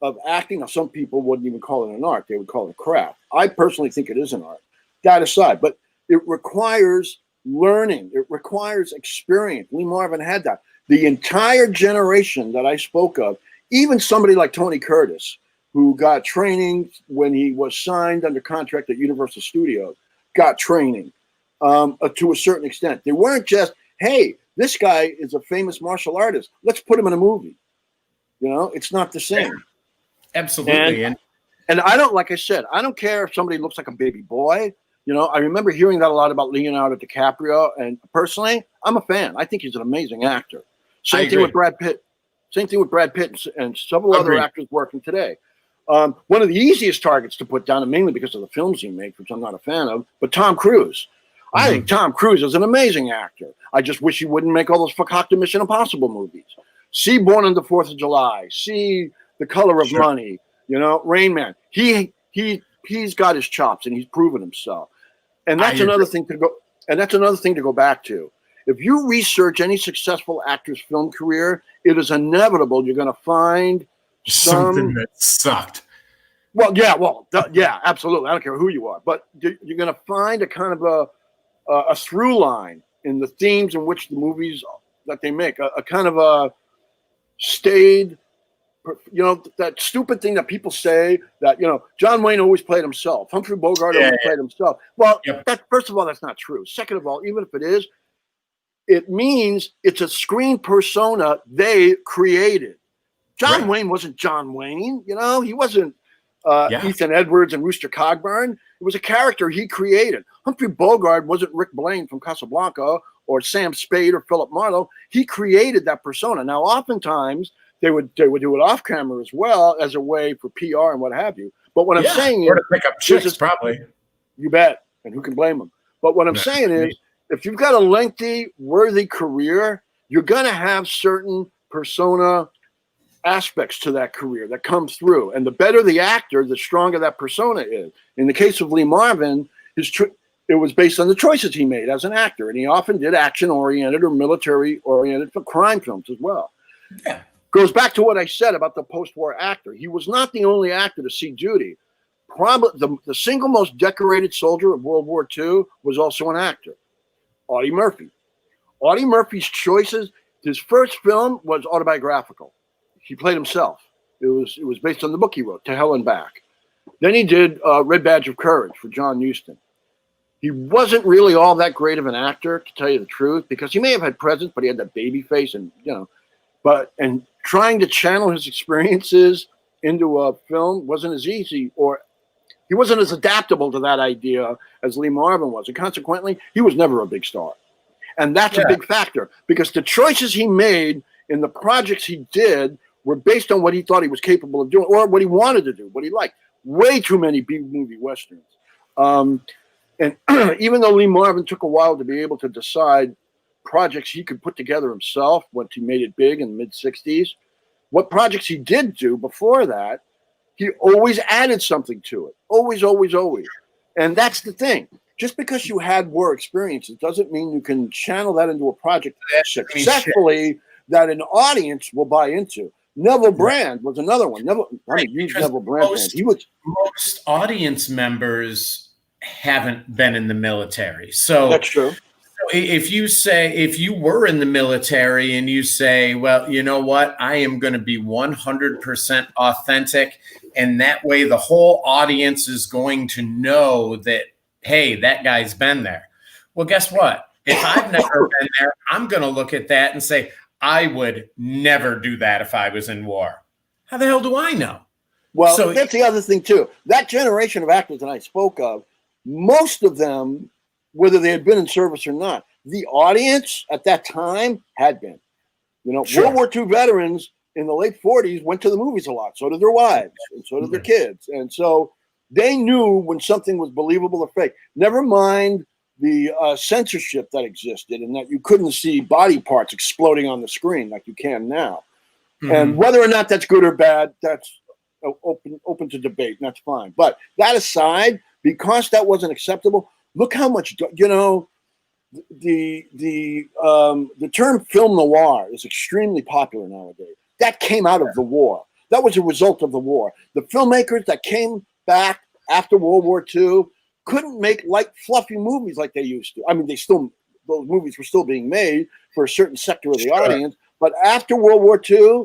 of acting, now some people wouldn't even call it an art. They would call it a craft. I personally think it is an art. That aside, but it requires learning. It requires experience. Lee Marvin had that. The entire generation that I spoke of, even somebody like Tony Curtis, who got training when he was signed under contract at Universal Studios, got training to a certain extent. They weren't just, hey, this guy is a famous martial artist, let's put him in a movie. It's not the same. Yeah, absolutely. And I don't, like I said, I don't care if somebody looks like a baby boy. I remember hearing that a lot about Leonardo DiCaprio, and personally, I'm a fan. I think he's an amazing actor. Same thing with Brad Pitt. And several other actors working today. One of the easiest targets to put down, and mainly because of the films he makes, which I'm not a fan of, but Tom Cruise. I think Tom Cruise is an amazing actor. I just wish he wouldn't make all those fakakta Mission Impossible movies. See Born on the 4th of July. See The Color of Money. Rain Man. He's got his chops and he's proven himself. And that's another thing to go. And that's another thing to go back to. If you research any successful actor's film career, it is inevitable you're going to find something that sucked. Well, yeah, absolutely. I don't care who you are, but you're going to find a kind of a through line in the themes in which the movies that they make, a kind of a stayed. That stupid thing that people say that, John Wayne always played himself. Humphrey Bogart always played himself. Well, that, first of all, that's not true. Second of all, even if it is, it means it's a screen persona they created. John Wayne wasn't John Wayne. He wasn't Ethan Edwards and Rooster Cogburn. It was a character he created. Humphrey Bogart wasn't Rick Blaine from Casablanca or Sam Spade or Philip Marlowe. He created that persona. Now, oftentimes, they would do it off camera as well as a way for PR and what have you. But what I'm saying is, to pick up chicks, probably. You bet. And who can blame them? But what I'm saying is, if you've got a lengthy, worthy career, you're going to have certain persona aspects to that career that come through. And the better the actor, the stronger that persona is. In the case of Lee Marvin, it was based on the choices he made as an actor. And he often did action-oriented or military-oriented for crime films as well. Yeah. Goes back to what I said about the post-war actor. He was not the only actor to see duty. Probably the single most decorated soldier of World War II was also an actor, Audie Murphy. Audie Murphy's choices, his first film was autobiographical. He played himself. It was based on the book he wrote, To Hell and Back. Then he did Red Badge of Courage for John Huston. He wasn't really all that great of an actor, to tell you the truth, because he may have had presence, but he had that baby face and, and trying to channel his experiences into a film wasn't as easy, or he wasn't as adaptable to that idea as Lee Marvin was. And consequently, he was never a big star. And that's a big factor, because the choices he made in the projects he did were based on what he thought he was capable of doing or what he wanted to do, what he liked. way too many B-movie westerns. And even though Lee Marvin took a while to be able to decide projects he could put together himself once he made it big in the mid-'60s, what projects he did do before that, he always added something to it. Always, always, always. And that's the thing. Just because you had war experience, it doesn't mean you can channel that into a project successfully that an audience will buy into. Neville Brand was another one. Neville Brand. Most audience members haven't been in the military. So that's true. If you were in the military and you say, well, you know what, I am going to be 100% authentic, and that way the whole audience is going to know that, hey, that guy's been there. Well, guess what? If I've never been there, I'm going to look at that and say, I would never do that if I was in war. How the hell do I know? Well, so that's the other thing, too. That generation of actors that I spoke of, most of them, whether they had been in service or not, the audience at that time had been. You know, sure. World War II veterans in the late 40s went to the movies a lot. So did their wives, and so did their kids. And so they knew when something was believable or fake. Never mind the censorship that existed and that you couldn't see body parts exploding on the screen like you can now. Mm-hmm. And whether or not that's good or bad, that's open to debate, and that's fine. But that aside, because that wasn't acceptable, look how much, you know, the term film noir is extremely popular nowadays. That came out of the war. That was a result of the war. The filmmakers that came back after World War II couldn't make light, fluffy movies like they used to. I mean, those movies were still being made for a certain sector of the audience. But after World War II,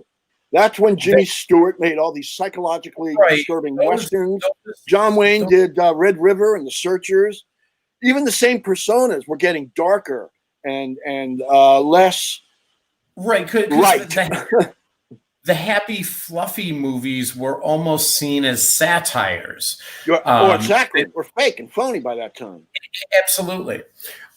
that's when Jimmy Stewart made all these psychologically disturbing westerns. John Wayne did Red River and The Searchers. Even the same personas were getting darker and less right. The happy, fluffy movies were almost seen as satires. Exactly. Or fake and phony by that time. Absolutely.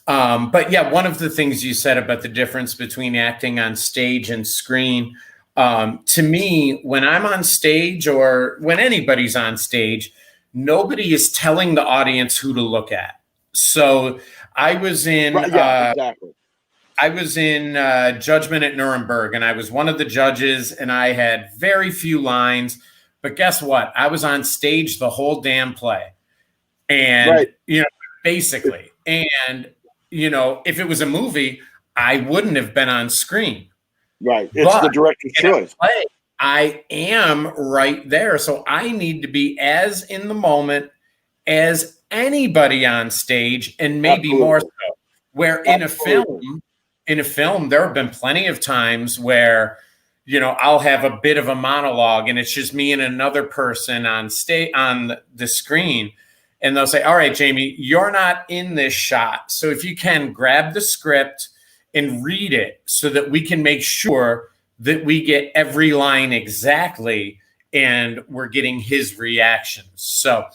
But yeah, one of the things you said about the difference between acting on stage and screen, to me, when I'm on stage or when anybody's on stage, nobody is telling the audience who to look at. So I was in exactly. I was in Judgment at Nuremberg, and I was one of the judges, and I had very few lines. But guess what? I was on stage the whole damn play. And, you know, basically. And, you know, if it was a movie, I wouldn't have been on screen. Right. It's the director's choice. Play, I am right there. So I need to be as in the moment as anybody on stage, and maybe more so. Where in a film, there have been plenty of times where, you know, I'll have a bit of a monologue and it's just me and another person on the screen. And they'll say, all right, Jamie, you're not in this shot. So if you can grab the script and read it so that we can make sure that we get every line exactly and we're getting his reactions. So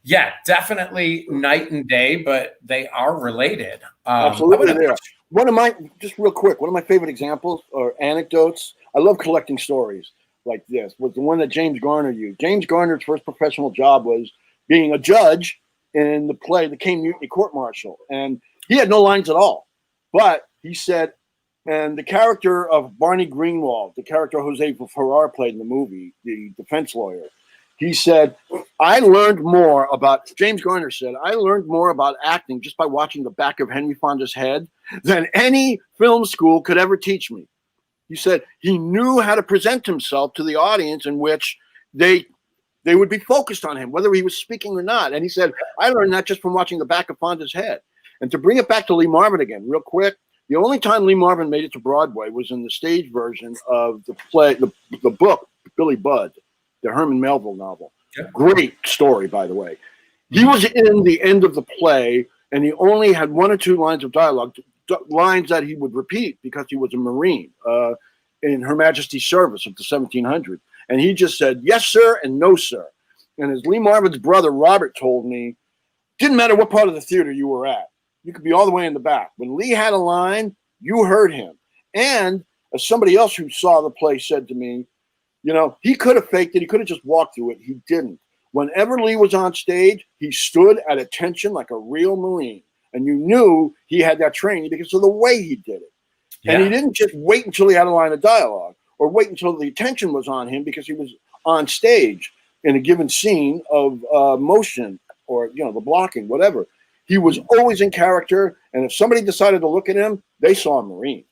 yeah, definitely night and day, but they are related. Absolutely, they are. Just real quick, one of my favorite examples or anecdotes, I love collecting stories like this, was the one that James Garner used. James Garner's first professional job was being a judge in the play, The King Mutiny Court Martial. And he had no lines at all. But he said, and the character of Barney Greenwald, the character Jose Ferrar played in the movie, the defense lawyer, he said, James Garner said, I learned more about acting just by watching the back of Henry Fonda's head than any film school could ever teach me. He said he knew how to present himself to the audience in which they would be focused on him, whether he was speaking or not. And he said, I learned that just from watching the back of Fonda's head. And to bring it back to Lee Marvin again, real quick, the only time Lee Marvin made it to Broadway was in the stage version of the play, the book, Billy Budd, the Herman Melville novel. Yeah. Great story, by the way. He was in the end of the play, and he only had one or two lines of dialogue, lines that he would repeat because he was a Marine in Her Majesty's service of the 1700s. And he just said, yes, sir, and no, sir. And as Lee Marvin's brother, Robert, told me, didn't matter what part of the theater you were at. You could be all the way in the back. When Lee had a line, you heard him. And as somebody else who saw the play said to me, you know, he could have faked it. He could have just walked through it. He didn't. Whenever Lee was on stage, he stood at attention like a real Marine. And you knew he had that training because of the way he did it. Yeah. And he didn't just wait until he had a line of dialogue or wait until the attention was on him because he was on stage in a given scene of motion or, the blocking, whatever. He was always in character. And if somebody decided to look at him, they saw a Marine.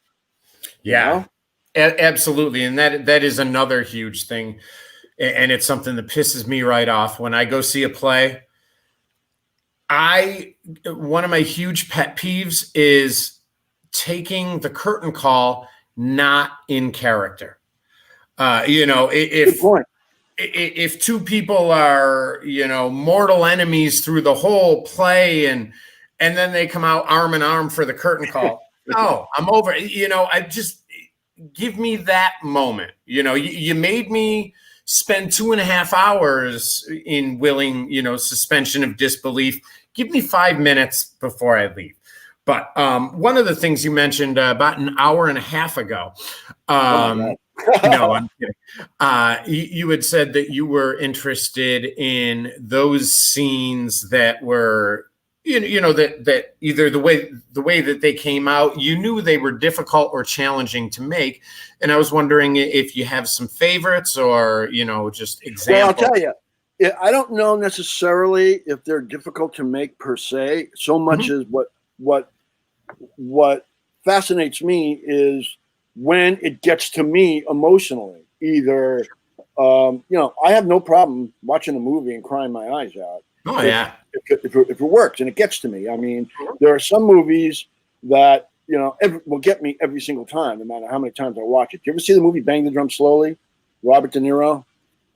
Yeah, absolutely. And that is another huge thing. And it's something that pisses me right off when I go see a play. One of my huge pet peeves is taking the curtain call not in character. Good point. If two people are, mortal enemies through the whole play and then they come out arm in arm for the curtain call, no, I'm over. I just give me that moment. You made me spend 2.5 hours in willing, suspension of disbelief. Give me 5 minutes before I leave. But one of the things you mentioned about an hour and a half ago, no, I'm kidding. You had said that you were interested in those scenes that were, that either the way that they came out, you knew they were difficult or challenging to make. And I was wondering if you have some favorites or, just examples. Well, I'll tell you, I don't know necessarily if they're difficult to make per se, so much as what fascinates me is when it gets to me emotionally. Either, I have no problem watching a movie and crying my eyes out. Oh, yeah. If it works and it gets to me. I mean, there are some movies that, will get me every single time, no matter how many times I watch it. Do you ever see the movie Bang the Drum Slowly? Robert De Niro?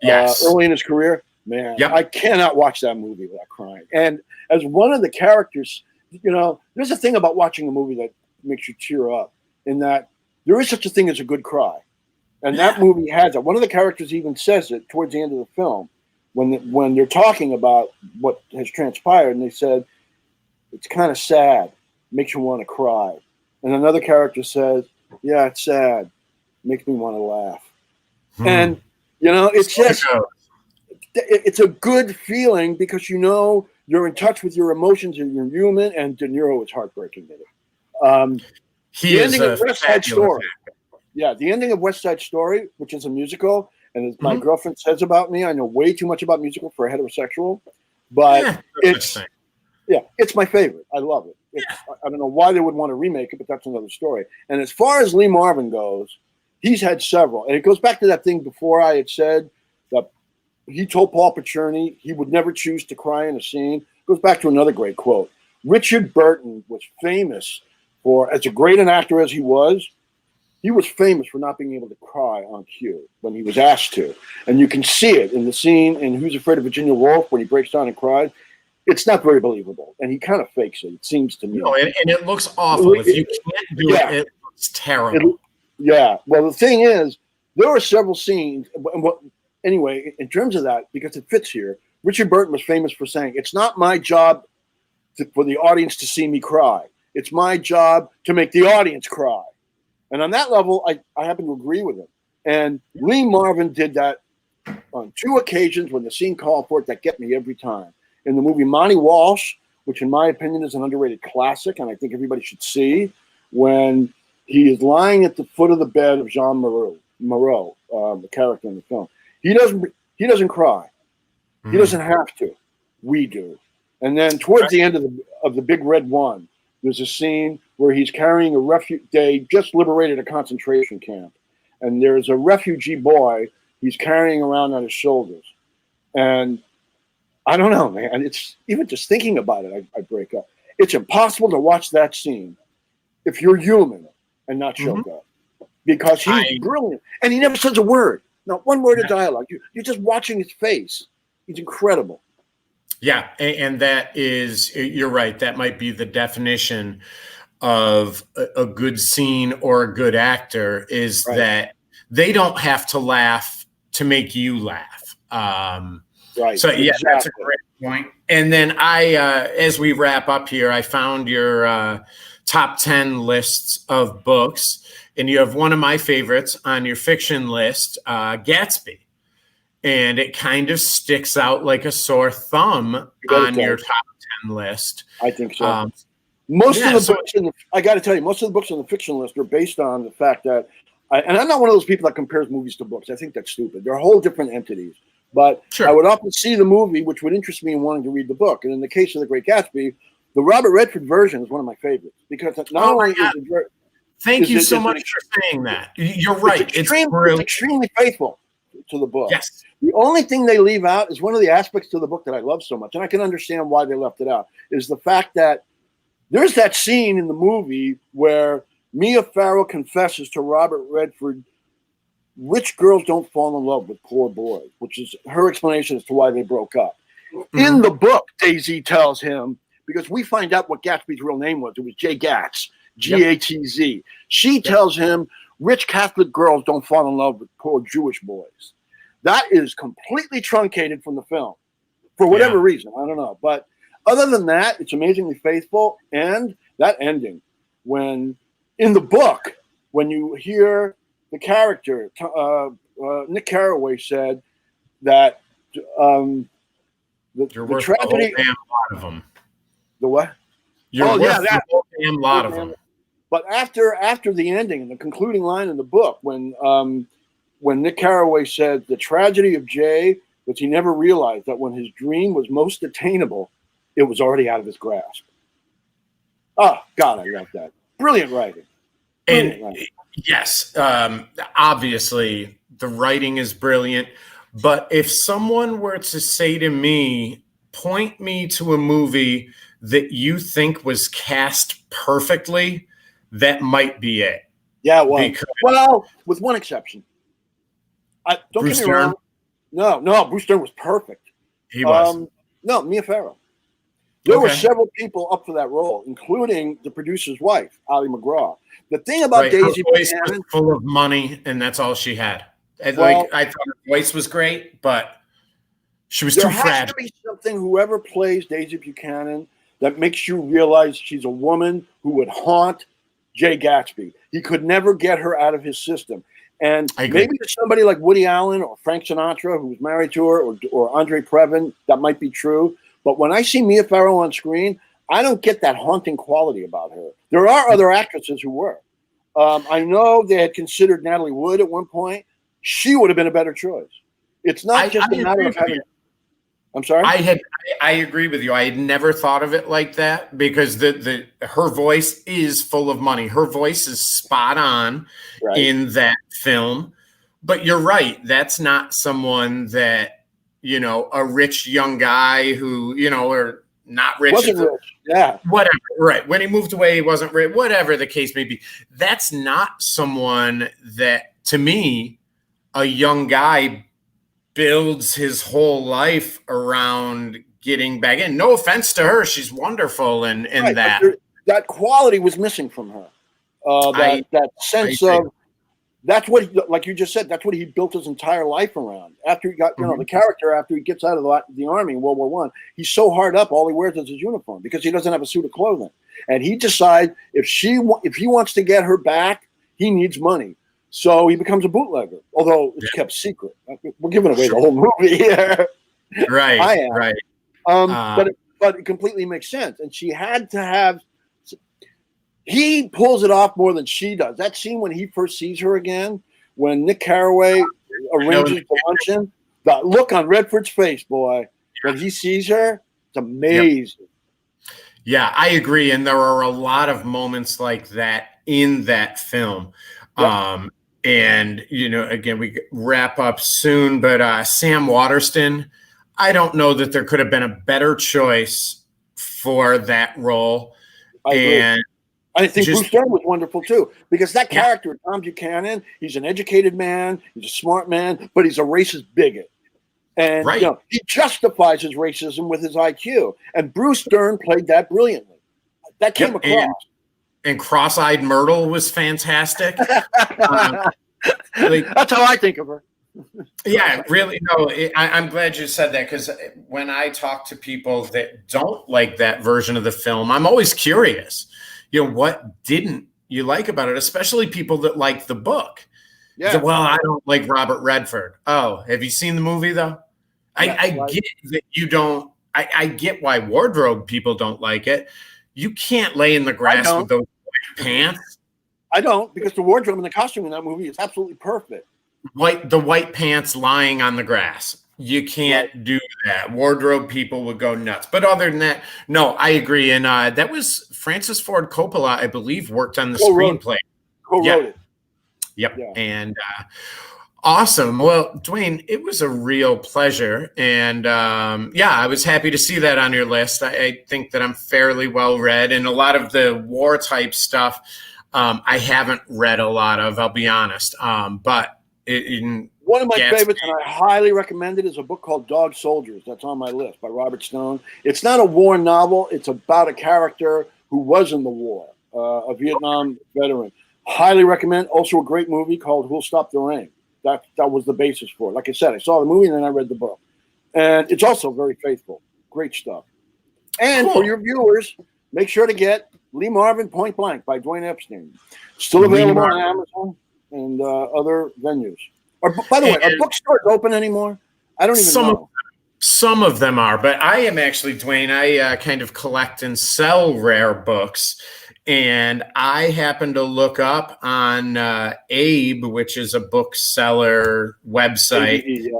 Yes. Early in his career? Man, yep. I cannot watch that movie without crying. And as one of the characters, there's a thing about watching a movie that makes you tear up, in that there is such a thing as a good cry. And that movie has it. One of the characters even says it towards the end of the film when they're talking about what has transpired. And they said, it's kind of sad, makes you want to cry. And another character says, yeah, it's sad, makes me want to laugh. And, it's just... It's a good feeling because you're in touch with your emotions and you're human. And De Niro is heartbreaking in it. He is a West Side Story. Yeah, the ending of West Side Story, which is a musical, and as my girlfriend says about me, I know way too much about musical for a heterosexual, but it's my favorite. I love it. I don't know why they would want to remake it, but that's another story. And as far as Lee Marvin goes, he's had several, and it goes back to that thing before I had said that. He told Paul Pacerni he would never choose to cry in a scene. Goes back to another great quote. Richard Burton was famous for, as a great an actor as he was famous for not being able to cry on cue when he was asked to. And you can see it in the scene in Who's Afraid of Virginia Woolf when he breaks down and cries. It's not very believable. And he kind of fakes it, it seems to me. No, and it looks awful. If you can't do it, it looks terrible. Well, the thing is, there are several scenes. Anyway, in terms of that, because it fits here, Richard Burton was famous for saying, it's not my job for the audience to see me cry. It's my job to make the audience cry. And on that level, I happen to agree with him. And Lee Marvin did that on 2 occasions when the scene called for it that get me every time. In the movie Monty Walsh, which in my opinion is an underrated classic, and I think everybody should see, when he is lying at the foot of the bed of Jean Moreau, the character in the film. He doesn't cry. He doesn't have to. We do. And then towards the end of the Big Red One, there's a scene where he's carrying a refugee. They just liberated a concentration camp, and there's a refugee boy he's carrying around on his shoulders. And I don't know, man. It's even just thinking about it, I break up. It's impossible to watch that scene if you're human and not choke up, because he's brilliant, and he never says a word. Not one word of dialogue. You're just watching his face. He's incredible. Yeah, and that is, you're right. That might be the definition of a good scene or a good actor is that they don't have to laugh to make you laugh. Right. So, yeah, that's a great point. And then as we wrap up here, I found your top 10 lists of books. And you have one of my favorites on your fiction list, Gatsby. and it kind of sticks out like a sore thumb on your top 10 list. I think so. Most of the books, I got to tell you, most of the books on the fiction list are based on the fact that, and I'm not one of those people that compares movies to books. I think that's stupid. They're whole different entities. But I would often see the movie, which would interest me in wanting to read the book. And in the case of The Great Gatsby, the Robert Redford version is one of my favorites because not only is it Thank you so much for saying that. You're right. It's extremely faithful to the book. Yes. The only thing they leave out is one of the aspects to the book that I love so much, and I can understand why they left it out, is the fact that there's that scene in the movie where Mia Farrow confesses to Robert Redford, rich girls don't fall in love with poor boys, which is her explanation as to why they broke up. Mm-hmm. In the book, Daisy tells him, because we find out what Gatsby's real name was. It was Jay Gatz, G-A-T-Z. Yep. She tells him, rich Catholic girls don't fall in love with poor Jewish boys. That is completely truncated from the film for whatever reason. I don't know. But other than that, it's amazingly faithful. And that ending, when in the book, when you hear the character, Nick Carraway said that the tragedy. A lot of them. The what? You're worth a whole damn lot of them. But after the ending and the concluding line in the book, when Nick Carraway said the tragedy of Jay was he never realized that when his dream was most attainable, it was already out of his grasp. Oh God, I love that. Brilliant writing. Yes, obviously the writing is brilliant. But if someone were to say to me, point me to a movie that you think was cast perfectly, that might be it. Yeah, well, with one exception. Don't Bruce get me wrong. No, Bruce Stern was perfect. He was. No, Mia Farrow. There were several people up for that role, including the producer's wife, Ali McGraw. The thing about Daisy Buchanan was full of money, and that's all she had. I thought her voice was great, but she was too fragile. There has to be something, whoever plays Daisy Buchanan, that makes you realize she's a woman who would haunt Jay Gatsby. He could never get her out of his system. And maybe there's somebody like Woody Allen or Frank Sinatra who was married to her, or Andre Previn, that might be true. But when I see Mia Farrow on screen, I don't get that haunting quality about her. There are other actresses who were. I know they had considered Natalie Wood at one point. She would have been a better choice. It's not just a matter of having. I'm sorry? I agree with you. I had never thought of it like that because her voice is full of money. Her voice is spot on in that film. But you're right. That's not someone that, a rich young guy who, or not rich. Wasn't rich. Yeah. Whatever. Right. When he moved away, he wasn't rich. Whatever the case may be. That's not someone that, to me, a young guy builds his whole life around getting back in. No offense to her. She's wonderful. And that. That quality was missing from her. That sense of, that's what, like you just said, that's what he built his entire life around. After he got, the character, after he gets out of the army in World War I, he's so hard up, all he wears is his uniform because he doesn't have a suit of clothing. And he decides if he wants to get her back, he needs money. So he becomes a bootlegger, although it's kept secret. We're giving away the whole movie here. Right. I am. Right. But it completely makes sense. And she had to have. He pulls it off more than she does. That scene when he first sees her again, when Nick Carraway arranges the luncheon, the look on Redford's face, boy, when he sees her, it's amazing. Yeah, I agree. And there are a lot of moments like that in that film. Yep. And, again, we wrap up soon, but Sam Waterston, I don't know that there could have been a better choice for that role. I think Bruce Stern was wonderful too, because that character, Tom Buchanan, he's an educated man, he's a smart man, but he's a racist bigot. And he justifies his racism with his IQ. And Bruce Stern played that brilliantly. That came across. And Cross-Eyed Myrtle was fantastic. That's how I think of her. Yeah, really. No, I'm glad you said that, because when I talk to people that don't like that version of the film, I'm always curious. What didn't you like about it? Especially people that like the book. Yeah. Well, I don't like Robert Redford. Oh, have you seen the movie though? I Right. get that you don't. I get why wardrobe people don't like it. You can't lay in the I grass with don't. those pants. I don't, because the wardrobe and the costume in that movie is absolutely perfect. The white pants lying on the grass. You Right. can't do that. Wardrobe people would go nuts. But other than that, no, I agree. And that was Francis Ford Coppola, I believe, worked on the Co-wrote, screenplay. co-wrote Yeah. it. Yep. Yeah. And awesome. Well, Dwayne, it was a real pleasure. And yeah, I was happy to see that on your list. I think that I'm fairly well read. And a lot of the war type stuff, I haven't read a lot of, I'll be honest. But One of my Gatsby, favorites, and I highly recommend it, is a book called Dog Soldiers. That's on my list, by Robert Stone. It's not a war novel. It's about a character who was in the war, a Vietnam veteran. Highly recommend. Also a great movie called Who'll Stop the Rain. That was the basis for it. Like I said, I saw the movie and then I read the book. And it's also very faithful. Great stuff. And for cool. your viewers, make sure to get Lee Marvin, Point Blank by Dwayne Epstein. Still available on Amazon and other venues. By the way, are bookstores open anymore? I don't even know. Some of them are, but I am actually, Dwayne, I kind of collect and sell rare books. And I happened to look up on Abe, which is a bookseller website. ABE, yeah.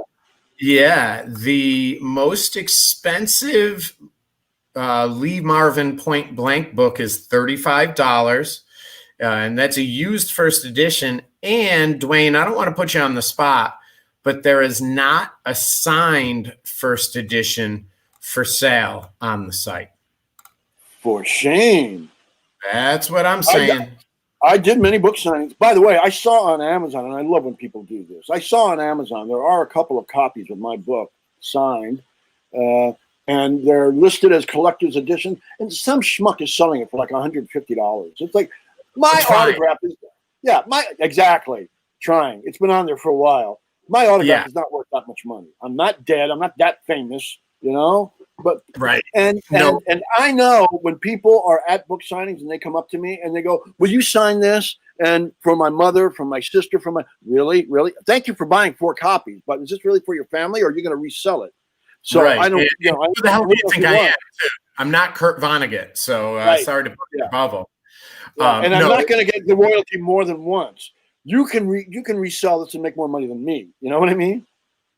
Yeah, the most expensive Lee Marvin Point Blank book is $35. And that's a used first edition. And Dwayne, I don't want to put you on the spot, but there is not a signed first edition for sale on the site. For shame. That's what I'm saying. I did many book signings. By the way, I saw on Amazon, and I love when people do this. I saw on Amazon there are a couple of copies of my book signed, and they're listed as collector's edition. And some schmuck is selling it for like $150. It's like my autograph is, exactly. Trying. It's been on there for a while. My autograph is not worth that much money. I'm not dead. I'm not that famous, you know. But right. And I know when people are at book signings and they come up to me and they go, "Will you sign this?" And for my mother, from my sister, from my really, thank you for buying 4 copies. But is this really for your family, or are you going to resell it? So I don't. You know, who the hell do you think I am? Too? I'm not Kurt Vonnegut, so sorry to put your bubble. And I'm not going to get the royalty more than once. You can resell this and make more money than me. You know what I mean?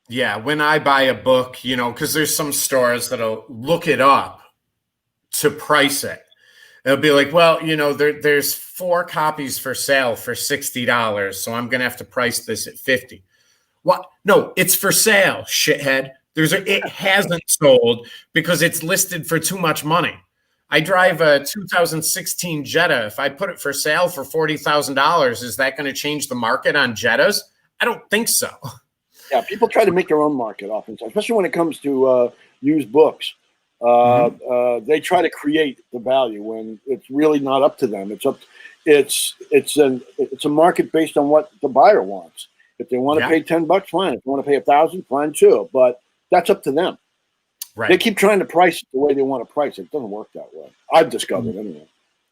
Yeah, when I buy a book, you know, because there's some stores that'll look it up to price it. It'll be like, well, you know, there's 4 copies for sale for $60, so I'm gonna have to price this at $50. What? No, it's for sale, shithead. It hasn't sold because it's listed for too much money. I drive a 2016 Jetta. If I put it for sale for $40,000, is that going to change the market on Jettas? I don't think so. Yeah, people try to make their own market often, especially when it comes to used books. They try to create the value when it's really not up to them. It's a market based on what the buyer wants. If they want to pay $10, fine. If they want to pay $1,000, fine too. But that's up to them. Right. They keep trying to price it the way they want to price it. It doesn't work that way. I've discovered anyway.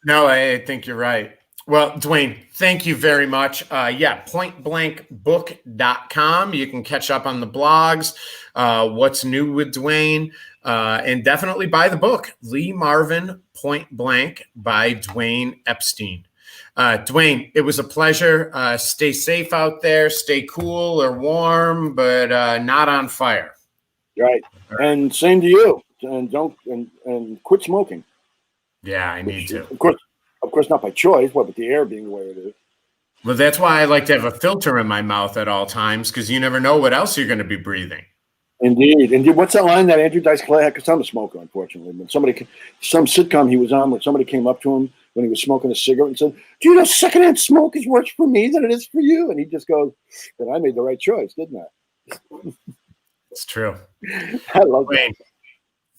No, I think you're right. Well, Dwayne, thank you very much. Pointblankbook.com. You can catch up on the blogs, what's new with Dwayne, and definitely buy the book, Lee Marvin, Point Blank by Dwayne Epstein. Dwayne, it was a pleasure. Stay safe out there. Stay cool or warm, but not on fire. Right. And same to you. And and quit smoking. Yeah, I need to. Of course, not by choice, but with the air being the way it is. Well, that's why I like to have a filter in my mouth at all times, because you never know what else you're going to be breathing. Indeed. What's that line that Andrew Dice Clay had? Because I'm a smoker, unfortunately. But some sitcom he was on, when somebody came up to him when he was smoking a cigarette and said, "Do you know secondhand smoke is worse for me than it is for you?" And he just goes, "Then I made the right choice, didn't I?" It's true. I love that.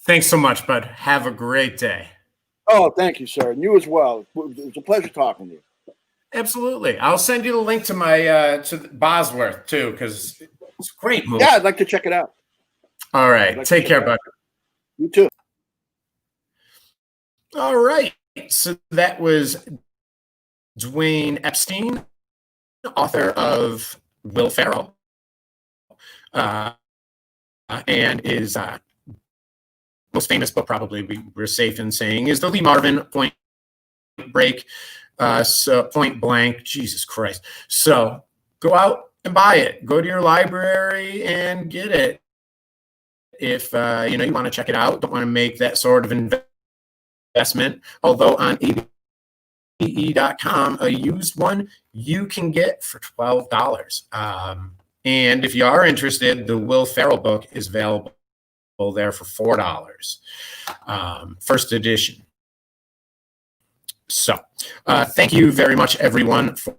Thanks so much, bud. Have a great day. Oh, thank you, sir. And you as well. It was a pleasure talking to you. Absolutely. I'll send you the link to my to Bosworth too, because it's a great movie. Yeah, I'd like to check it out. All right. Take care, bud. You too. All right. So that was Dwayne Epstein, author of Will Ferrell, and his most famous book, probably we're safe in saying, is the Lee Marvin Point Break. So Point Blank, Jesus Christ. So go out and buy it. Go to your library and get it. If you want to check it out, don't want to make that sort of investment. Although on abe.com, a used one you can get for $12. And if you are interested, the Will Ferrell book is available there for $4, first edition. So thank you very much, everyone, for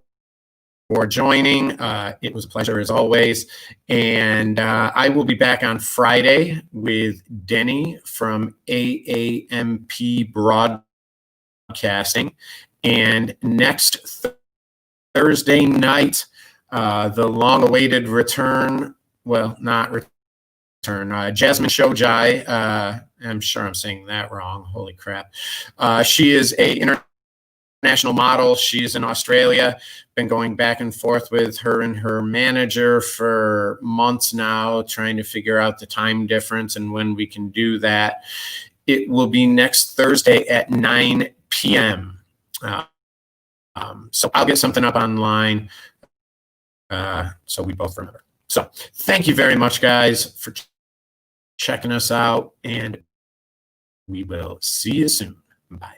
joining. It was a pleasure as always. And I will be back on Friday with Denny from AAMP Broadcasting. And next Thursday night, the long-awaited return, well, not return, Jasmine Shojai. I'm sure I'm saying that wrong. Holy crap. She is a international model. She's in Australia. Been going back and forth with her and her manager for months now, trying to figure out the time difference and when we can do that. It will be next Thursday at 9 p.m. So I'll get something up online so we both remember. So thank you very much, guys, for checking us out, and we will see you soon. Bye.